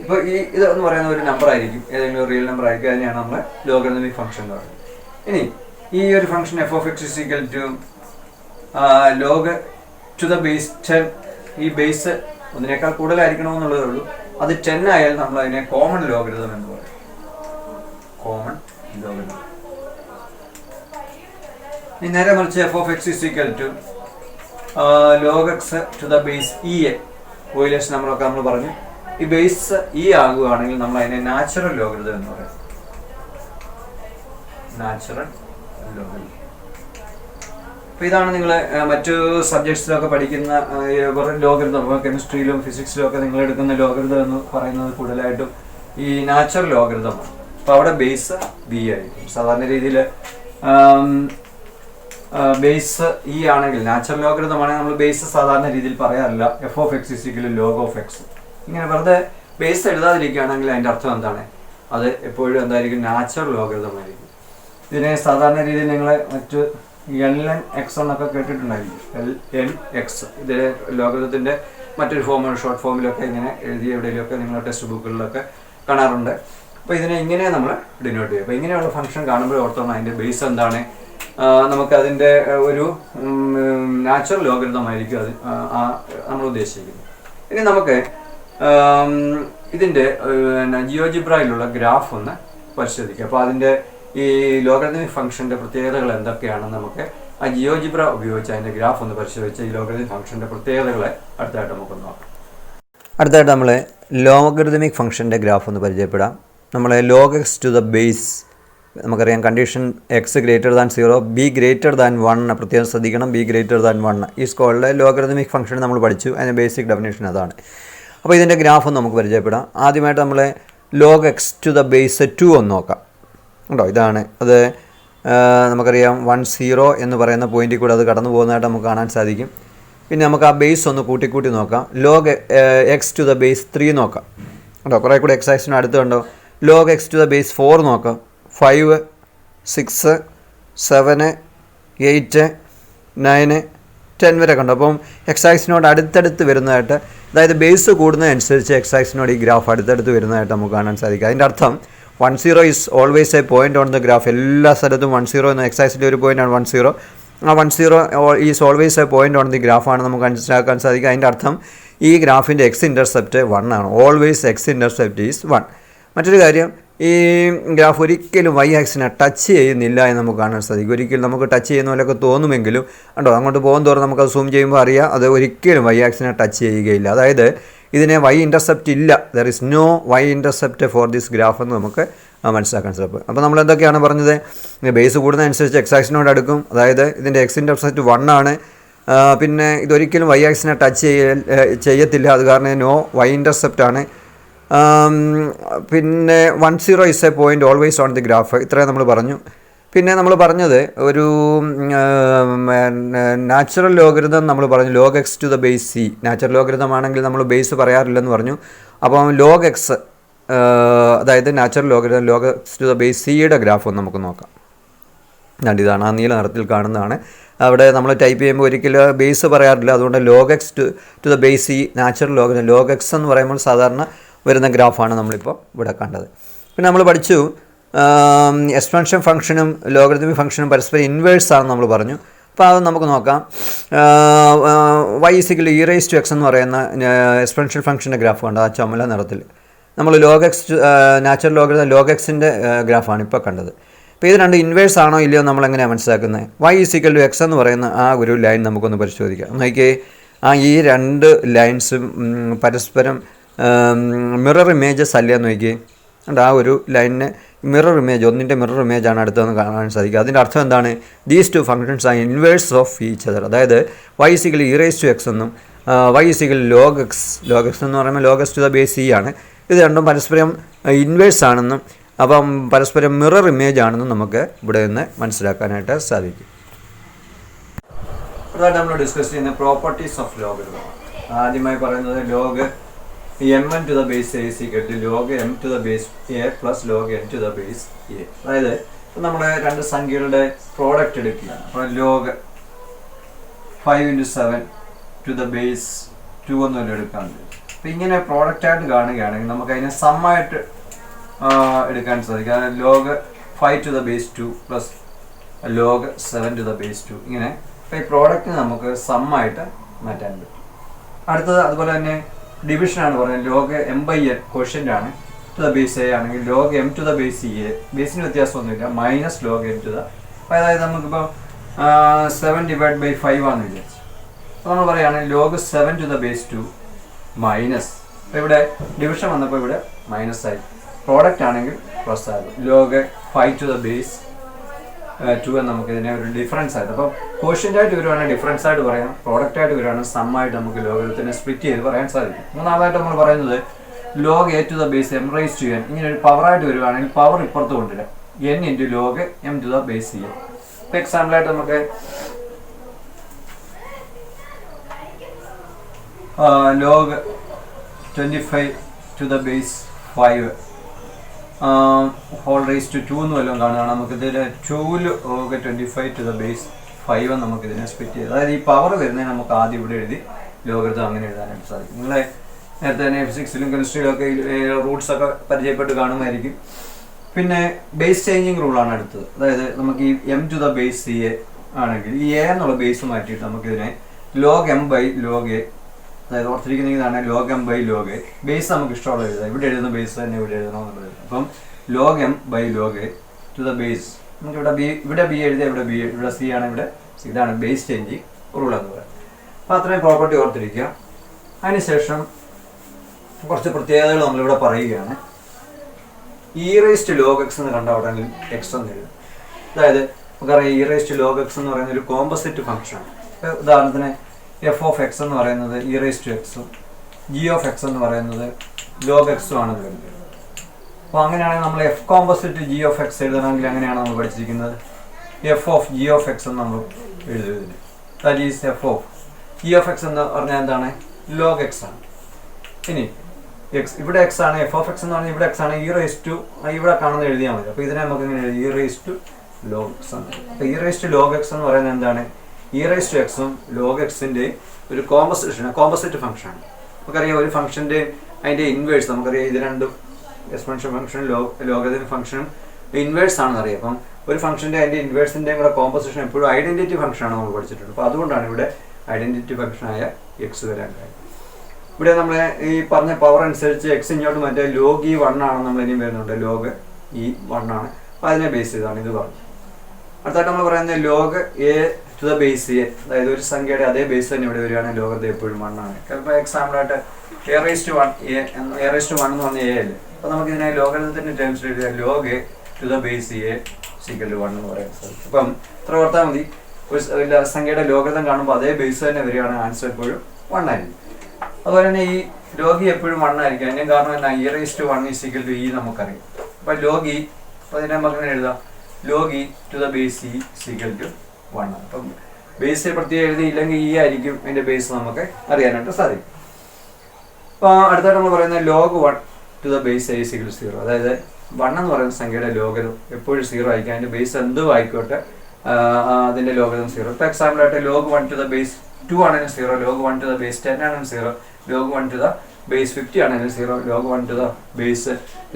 ഇപ്പോൾ ഇതെന്ന് പറയുന്ന ഒരു നമ്പർ ആയിരിക്കും, ഏതെങ്കിലും ഒരു റിയൽ നമ്പർ ആയിരിക്കും. അതിനെയാണ് നമ്മൾ ലോഗരിതമിക് ഫംഗ്ഷൻ എന്ന് പറയുന്നത്. ഇനി ഈ ഒരു function f of x is equal to log to the base 10. ഈ ബേസ് ഒന്നിനേക്കാൾ കൂടുതലായിരിക്കണമെന്നുള്ളതേ ഉള്ളൂ. അത് 10 ആയാൽ നമ്മൾ അതിനെ കോമൺ ലോഗരിതം എന്ന് പറയും. Common logarithm. ഇനി നേരെ മറിച്ച് f of x is equal to log x to the base e എ ഓയിലേഷൻ നമ്മളൊക്കെ നമ്മൾ പറഞ്ഞു. ഈ ബേസ് ഇ ആകുകയാണെങ്കിൽ നമ്മൾ അതിനെ നാച്ചുറൽ ലോഗരിതം എന്ന് പറയും. Natural logarithm. അപ്പോൾ ഇതാണ് നിങ്ങൾ മറ്റു സബ്ജക്ട്സിലൊക്കെ പഠിക്കുന്ന ലോഗരിതം. കെമിസ്ട്രിയിലും ഫിസിക്സിലും ഒക്കെ നിങ്ങൾ എടുക്കുന്ന ലോഗരിതം എന്ന് പറയുന്നത് കൂടുതലായിട്ടും ഈ നാച്ചുറൽ ലോഗരിതമാണ്. അപ്പോൾ അവിടെ ബേസ് ബി ആയിരിക്കും. സാധാരണ രീതിയിൽ ബേസ് ഇ ആണെങ്കിൽ നാച്ചുറൽ ലോഗരിതമാണെങ്കിൽ നമ്മൾ ബേസ് സാധാരണ രീതിയിൽ പറയാറില്ല. F of x is equal to log of x. ഇങ്ങനെ വെറുതെ ബേസ് എഴുതാതിരിക്കുകയാണെങ്കിൽ അതിൻ്റെ അർത്ഥം എന്താണ്? അത് എപ്പോഴും എന്തായിരിക്കും? നാച്ചുറൽ ലോഗരിതമായിരിക്കും. ഇതിനെ സാധാരണ രീതിയിൽ നിങ്ങൾ മറ്റ് ln x എന്നൊക്കെ കേട്ടിട്ടുണ്ടായിരിക്കും. ln x ഇത് ലോഗരിതത്തിൻ്റെ മറ്റൊരു ഫോമിൽ ഷോർട്ട് ഫോമിലൊക്കെ ഇങ്ങനെ എഴുതിയ എവിടെയെങ്കിലുമൊക്കെ നിങ്ങളുടെ ടെക്സ്റ്റ് ബുക്കുകളിലൊക്കെ കാണാറുണ്ട്. അപ്പോൾ ഇതിനെ ഇങ്ങനെ നമ്മൾ ഡിനോട്ട് ചെയ്യും. അപ്പോൾ ഇങ്ങനെയുള്ള ഫംഗ്ഷൻ കാണുമ്പോൾ ഓർത്തോണം അതിൻ്റെ ബേസ് എന്താണ്, നമുക്കതിൻ്റെ ഒരു നാച്ചുറൽ ലോഗരിതമായിരിക്കും അത് നമ്മൾ ഉദ്ദേശിക്കുന്നത്. ഇനി നമുക്ക് ഇതിൻ്റെ ജിയോജിബ്രയിലുള്ള ഗ്രാഫ് ഒന്ന് പരിശോധിക്കാം. അപ്പോൾ അതിൻ്റെ ഈ ലോഗരിതമിക് ഫംഗ്ഷൻ്റെ പ്രത്യേകതകൾ എന്തൊക്കെയാണെന്ന് നമുക്ക് ആ ജിയോജിബ്ര ഉപയോഗിച്ച് അതിൻ്റെ ഗ്രാഫ് ഒന്ന് പരിശോധിച്ച് ഈ ലോഗരിതമിക് ഫംഗ്ഷൻ്റെ പ്രത്യേകതകളെ അടുത്തായിട്ട് നമുക്ക് നോക്കാം. അടുത്തായിട്ട് നമ്മൾ ലോഗരിതമിക് ഫംഗ്ഷൻ്റെ ഗ്രാഫ് ഒന്ന് പരിചയപ്പെടാം. നമ്മൾ log x to the base, നമുക്കറിയാം condition x greater than 0 b greater than 1 പ്രത്യേകം ശ്രദ്ധിക്കണം. ബി ഗ്രേറ്റർ ദാൻ 1 ഈ സ്കോളിലെ ലോഗരിതമിക് ഫംഗ്ഷൻ നമ്മൾ പഠിച്ചു. അതിൻ്റെ ബേസിക് ഡെഫിനേഷൻ അതാണ്. അപ്പോൾ ഇതിൻ്റെ ഗ്രാഫ് ഒന്ന് നമുക്ക് പരിചയപ്പെടാം. ആദ്യമായിട്ട് നമ്മൾ log x to the base 2 ഒന്ന് നോക്കാം. ഉണ്ടോ? ഇതാണ് അത്. നമുക്കറിയാം 1 0 എന്ന് പറയുന്ന പോയിന്റിൽ കൂടെ അത് കടന്നു പോകുന്നതായിട്ട് നമുക്ക് കാണാൻ സാധിക്കും. പിന്നെ നമുക്ക് ആ ബേസ് ഒന്ന് കൂട്ടി നോക്കാം. Log x to the base 3 നോക്കാം. ഉണ്ടോ? കുറേ കൂടെ എക്സ് ആക്സിന് അടുത്ത് കണ്ടോ. Log x to the base 4 നോക്കാം. 5 6 7 8 9 10 വരെ കണ്ടോ. അപ്പം എക്സ് ആക്സിനോട് അടുത്തടുത്ത് വരുന്നതായിട്ട്, അതായത് ബേസ് കൂടുന്നതനുസരിച്ച് എക്സ് ആക്സിനോട് ഈ ഗ്രാഫ് അടുത്തടുത്ത് വരുന്നതായിട്ട് നമുക്ക് കാണാൻ സാധിക്കും. അതിൻ്റെ അർത്ഥം 1 0 is always a point on the graph. എല്ലാ സ്ഥലത്തും 1 0 എന്ന എക്സ് ആക്സിൻ്റെ ഒരു പോയിൻ്റാണ് 1 0. ആ 1 0 is always a point on the ഗ്രാഫാണ് നമുക്ക് മനസ്സിലാക്കാൻ സാധിക്കും. അതിൻ്റെ അർത്ഥം ഈ ഗ്രാഫിൻ്റെ എക്സ് ഇൻ്റർസെപ്റ്റ് 1 ആണ്. Always X intercept is 1. മറ്റൊരു കാര്യം, ഈ ഗ്രാഫ് ഒരിക്കലും വൈ ആക്സിനെ ടച്ച് ചെയ്യുന്നില്ല എന്ന് നമുക്ക് കാണാൻ സാധിക്കും. ഒരിക്കലും നമുക്ക് ടച്ച് ചെയ്യുന്ന പോലെയൊക്കെ തോന്നുമെങ്കിലും കണ്ടോ, അങ്ങോട്ട് പോകും തോറും നമുക്കത് സൂം ചെയ്യുമ്പോൾ അറിയാം അത് ഒരിക്കലും വൈ ആക്സിനെ ടച്ച് ചെയ്യുകയില്ല. അതായത് ഇതിനെ വൈ ഇൻ്റർസെപ്റ്റ് ഇല്ല. There is no y intercept for this graph എന്ന് നമുക്ക് മനസ്സിലാക്കാൻ സാധിക്കും. അപ്പോൾ നമ്മൾ എന്തൊക്കെയാണ് പറഞ്ഞത്? ബേസ് കൂടുന്നതനുസരിച്ച് എക്സ് ആക്സിനോട് അടുക്കും. അതായത് ഇതിൻ്റെ എക്സ് ഇൻ്റർസെപ്റ്റ് 1 ആണ്. പിന്നെ ഇതൊരിക്കലും വൈ ആക്സിനെ ടച്ച് ചെയ്യത്തില്ല. അത് കാരണം നോ വൈ ഇൻ്റർസെപ്റ്റ് ആണ്. പിന്നെ 1 0 is A point always on the graph. ഇത്രയും നമ്മൾ പറഞ്ഞു. പിന്നെ നമ്മൾ പറഞ്ഞത് ഒരു നാച്ചുറൽ ലോഗരിതം നമ്മൾ പറഞ്ഞു. Log x to the base c natural logarithm ആണെങ്കിൽ നമ്മൾ ബേസ് പറയാറില്ലെന്ന് പറഞ്ഞു. അപ്പം ലോഗ് എക്സ്, അതായത് natural log x to the base സിയുടെ ഗ്രാഫ് ഒന്ന് നമുക്ക് നോക്കാം. ഇതാണ് ആ നീല നിറത്തിൽ കാണുന്നതാണ്. അവിടെ നമ്മൾ ടൈപ്പ് ചെയ്യുമ്പോൾ ഒരിക്കലും ബേസ് പറയാറില്ല, അതുകൊണ്ട് log x to the base c natural log x എന്ന് പറയുമ്പോൾ സാധാരണ വരുന്ന ഗ്രാഫാണ് നമ്മളിപ്പോൾ ഇവിടെ കണ്ടത്. പിന്നെ നമ്മൾ പഠിച്ചു എക്സ്പാൻഷൻ ഫംഗ്ഷനും ലോഗരിതമിക് ഫംഗ്ഷനും പരസ്പരം ഇൻവേഴ്സ് ആണെന്ന് നമ്മൾ പറഞ്ഞു. അപ്പോൾ അത് നമുക്ക് നോക്കാം. y = e⁻x എന്ന് പറയുന്ന എക്സ്പെൻഷ്യൽ ഫംഗ്ഷൻ്റെ ഗ്രാഫ് കണ്ടത് ആ ചുമല നിറത്തിൽ. നമ്മൾ ലോഗ് എക്സ് നാച്ചുറൽ ലോഗ് എക്സിൻ്റെ ഗ്രാഫാണ് ഇപ്പോൾ കണ്ടത്. അപ്പോൾ ഇത് രണ്ട് ഇൻവേഴ്സ് ആണോ ഇല്ലയോ നമ്മൾ എങ്ങനെയാണ് മനസ്സിലാക്കുന്നത്? y = x എന്ന് പറയുന്ന ആ ഒരു ലൈൻ നമുക്കൊന്ന് പരിശോധിക്കാം. നോക്കിയേ, ഈ രണ്ട് ലൈൻസും പരസ്പരം മിറർ ഇമേജസ് അല്ലേ എന്ന് നോക്കിയേ. ആ ഒരു ലൈനിന് മിറർ ഇമേജ്, ഒന്നിൻ്റെ മിറർ ഇമേജാണ് അടുത്തതെന്ന് കാണാൻ സാധിക്കുക. അതിൻ്റെ അർത്ഥം എന്താണ്? These two functions R inverse of each other. അതായത് y = e⁻x എന്നും y = log x എന്ന് പറയുമ്പോൾ log x to the base c ആണ്. ഇത് രണ്ടും പരസ്പരം ഇൻവേഴ്സ് ആണെന്നും അപ്പം പരസ്പരം മിറർ ഇമേജ് ആണെന്നും നമുക്ക് ഇവിടെ നിന്ന് മനസ്സിലാക്കാനായിട്ട് സാധിക്കും. അതാണ് നമ്മൾ ഡിസ്കസ് ചെയ്യുന്ന പ്രോപ്പർട്ടീസ് ഓഫ് ലോഗരിതം. ആദ്യമായി പറയുന്നത് log mn to the base a = log m to the base a plus log n to the base a. അതായത് നമ്മൾ രണ്ട് സംഖ്യകളുടെ പ്രോഡക്റ്റ് എടുക്കുകയാണ്. അപ്പോൾ ലോഗ് 5 × 7 to the base 2 എന്നല്ല എടുക്കാറുണ്ട്. അപ്പോൾ ഇങ്ങനെ പ്രോഡക്റ്റായിട്ട് കാണുകയാണെങ്കിൽ നമുക്ക് അതിനെ സമ്മായിട്ട് എടുക്കാൻ സാധിക്കും. Log 5 to the base 2 plus log 7 to the base 2 ഇങ്ങനെ. അപ്പോൾ ഈ പ്രോഡക്റ്റിന് നമുക്ക് സമ്മായിട്ട് മാറ്റാൻ പറ്റും. അടുത്തത് അതുപോലെ തന്നെ ഡിവിഷനാണ് പറയുന്നത്. ലോഗ് m/n ക്വഷ്യൻ്റ് ആണ് ടു ദ ബേസ് എ ആണെങ്കിൽ log m to the base a, ബേസിന് വ്യത്യാസമൊന്നുമില്ല, minus log n to the. അപ്പോൾ അതായത് നമുക്കിപ്പോൾ 7/5 ആണെന്ന് വിചാരിച്ചു. അപ്പോൾ നമ്മൾ പറയുകയാണെങ്കിൽ log 7 to the base 2 minus. അപ്പോൾ ഇവിടെ ഡിവിഷൻ വന്നപ്പോൾ ഇവിടെ മൈനസ് ആയി. പ്രോഡക്റ്റ് ആണെങ്കിൽ പ്ലസ് ആകും. ലോഗ് 5 to the base 2 എന്ന് നമുക്കിതിനെ ഒരു ഡിഫറൻസ് ആയിട്ട്. അപ്പോൾ ക്വഷ്യൻ്റായിട്ട് വരുവാണെങ്കിൽ ഡിഫറൻസ് ആയിട്ട് പറയാം, പ്രോഡക്റ്റ് ആയിട്ട് വരുവാണെങ്കിൽ സമ്മായിട്ട് നമുക്ക് ലോഗരിതത്തിനെ സ്പ്ലിറ്റ് ചെയ്ത് പറയാൻ സാധിക്കും. മൂന്നാമതായിട്ട് നമ്മൾ പറയുന്നത് log a to the base m⁻n ഇങ്ങനെ ഒരു പവറായിട്ട് വരുവാണെങ്കിൽ പവർ ഇപ്പുറത്ത് കൊണ്ടുവരാം, n × log m to the base a. ഇപ്പോൾ എക്സാമ്പിളായിട്ട് നമുക്ക് log 25 to the base 5 whole raise to 2 എന്ന് വല്ലതും കാണുകയാണ്. നമുക്കിതിൽ 2 ലോഗ് 25 to the base 5 നമുക്കിതിനെ സ്പ്ലിറ്റ് ചെയ്ത്, അതായത് ഈ പവർ വരുന്നതിന് നമുക്ക് ആദ്യം ഇവിടെ എഴുതി ലോഗരിതം അങ്ങനെ എഴുതാനായിട്ട് സാധിക്കും. നിങ്ങളെ നേരത്തെ തന്നെ ഫിസിക്സിലും കെമിസ്ട്രിയിലും ഒക്കെ റൂട്ട്സ് ഒക്കെ പരിചയപ്പെട്ട് കാണുമായിരിക്കും. പിന്നെ ബേസ് ചേഞ്ചിങ് റൂളാണ് അടുത്തത്. അതായത് നമുക്ക് ഈ m to the base a ആണെങ്കിൽ ഈ a എന്നുള്ള ബേസ് മാറ്റിയിട്ട് നമുക്കിതിനെ ലോഗ് m/log a, അതായത് ഓർത്തിരിക്കുന്നതാണ് ലോഗ് m/log a. ബേസ് നമുക്ക് ഇഷ്ടമുള്ള എഴുതാം, ഇവിടെ എഴുതുന്ന ബേസ് തന്നെ ഇവിടെ എഴുതണമെന്നുള്ളത്. അപ്പം log m/log a to the base, നമുക്ക് ഇവിടെ ബി എഴുതിയ ഇവിടെ സി ആണ്, ഇവിടെ ഇതാണ് ബേസ് ചേഞ്ചിങ് റൂൾ എന്ന് പറയുന്നത്. അപ്പോൾ അത്രയും പ്രോപ്പർട്ടി ഓർത്തിരിക്കുക. അതിനുശേഷം കുറച്ച് പ്രത്യേകതകൾ നമ്മളിവിടെ പറയുകയാണ്. e⁻log x എന്ന് കണ്ട ഉടനെ എക്സ് എന്ന് എഴുതും. അതായത് നമുക്കറിയാം e⁻log x എന്ന് പറയുന്ന ഒരു കോമ്പോസിറ്റ് ഫംഗ്ഷനാണ്. ഉദാഹരണത്തിന് f(x) എന്ന് പറയുന്നത് e⁻x ഉം g(x) എന്ന് പറയുന്നത് log x ആണെന്ന് കരുതുക. അപ്പോൾ അങ്ങനെയാണെങ്കിൽ നമ്മൾ f കോമ്പോസിറ്റ് g(x) എഴുതണമെങ്കിൽ അങ്ങനെയാണ് നമ്മൾ പഠിച്ചിരിക്കുന്നത്. f(g(x) എന്ന് നമ്മൾ എഴുതുന്നത്. ദാറ്റ് ഈസ് f(g(x) എന്ന് പറഞ്ഞാൽ എന്താണ്? log x ആണ്. ഇനി ഇവിടെ x ആണ്, f(x) എന്ന് പറഞ്ഞാൽ ഇവിടെ x ആണ്, ഇവിടെ കാണുന്ന എഴുതിയാൽ മതി. അപ്പോൾ ഇതിനെ നമുക്ക് എങ്ങനെ എഴുതി? e⁻log x ആണ്. അപ്പോൾ e⁻log x എന്ന് പറയുന്നത് എന്താണ്? e⁻x ഉം log x-ന്റെ ഒരു കോമ്പോസിറ്റ് ഫംഗ്ഷനാണ്. നമുക്കറിയാം ഒരു ഫംഗ്ഷൻ്റെ അതിൻ്റെ ഇൻവേഴ്സ് നമുക്കറിയാം. ഇത് രണ്ടും എക്സ്പെൻഷൻ ഫംഗ്ഷനും ലോഗരിതമിക് ഫംഗ്ഷനും ഇൻവേഴ്സ് ആണെന്ന് അറിയാം. അപ്പം ഒരു ഫംഗ്ഷൻ്റെ അതിൻ്റെ ഇൻവേഴ്സിൻ്റെയും കൂടെ കോമ്പോസിഷൻ എപ്പോഴും ഐഡൻറ്റിറ്റി ഫംഗ്ഷനാണ് നമ്മൾ പഠിച്ചിട്ടുണ്ട്. അപ്പോൾ അതുകൊണ്ടാണ് ഇവിടെ ഐഡൻറ്റിറ്റി ഫംഗ്ഷനായ എക്സ് വരാൻ കാര്യം. ഇവിടെ നമ്മൾ ഈ പറഞ്ഞ പവർ അനുസരിച്ച് എക്സ് ഇങ്ങോട്ട് മറ്റേ log e1 ആണെന്ന് നമ്മൾ ഇനിയും വരുന്നുണ്ട്. log e1 ആണ്. അപ്പോൾ അതിനെ ബേസ് ചെയ്താണ് ഇത് പറഞ്ഞു. അടുത്തായിട്ട് നമ്മൾ പറയുന്നത് log a to the base a, അതായത് ഒരു സംഖ്യയുടെ അതേ ബേസ് തന്നെ ഇവിടെ വരികയാണെങ്കിൽ ലോഗരിതം എപ്പോഴും 1 ആണ്. ചിലപ്പോൾ എക്സാമ്പിളായിട്ട് a⁻1 എന്ന് പറഞ്ഞ a അല്ലേ. അപ്പോൾ നമുക്ക് ഇതിനെ ലോഗരിതത്തിൻ്റെ ടേംസിൽ എഴുതിയാൽ log a to the base a = 1 എന്ന് പറയാൻ സാധിക്കും. അപ്പം ഇത്ര ഓർത്താൽ മതി. ഒരു സംഖ്യയുടെ ലോഗരിതം കാണുമ്പോൾ അതേ ബേസ് തന്നെ വരികയാണെങ്കിൽ ആൻസർ എപ്പോഴും 1 ആയിരിക്കും. അതുപോലെ തന്നെ ഈ log e എപ്പോഴും 1 ആയിരിക്കും. അതിൻ്റെ കാരണം എന്നാ? e⁻1 e നമുക്കറിയാം. അപ്പോൾ log e, അപ്പോൾ അതിനെ നമുക്ക് എങ്ങനെ എഴുതാം? log e to the base e = 1 ആണ്. അപ്പം ബേസ് പ്രത്യേകം എഴുതിയില്ലെങ്കിൽ ഈ ആയിരിക്കും അതിൻ്റെ ബേസ് നമുക്ക് അറിയാനായിട്ട് സാധിക്കും. അപ്പോൾ അടുത്തായിട്ട് നമ്മൾ പറയുന്നത് log 1 to the base a is equal to 0. അതായത് 1 എന്ന് പറയുന്ന സംഖ്യയുടെ ലോഗരിതം എപ്പോഴും 0 ആയിരിക്കും. അതിൻ്റെ ബേസ് എന്തോ ആയിക്കോട്ടെ അതിൻ്റെ ലോഗരിതം 0. ഇപ്പോൾ എക്സാമ്പിൾ ആയിട്ട് log 1 to the base 2 ആണെങ്കിലും 0, log 1 to the base 10 ആണെങ്കിലും 0, log 1 to the base 50 ആണെങ്കിലും 0, log 1 to the base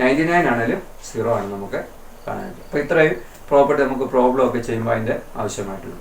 99 ആണെങ്കിലും 0 ആണ് നമുക്ക് കാണാനായിട്ട്. അപ്പോൾ ഇത്രയും പ്രോപ്പർട്ടി നമുക്ക് പ്രോബ്ലം ഒക്കെ ചെയ്യുമ്പോൾ അതിൻ്റെ ആവശ്യമായിട്ടുള്ളൂ.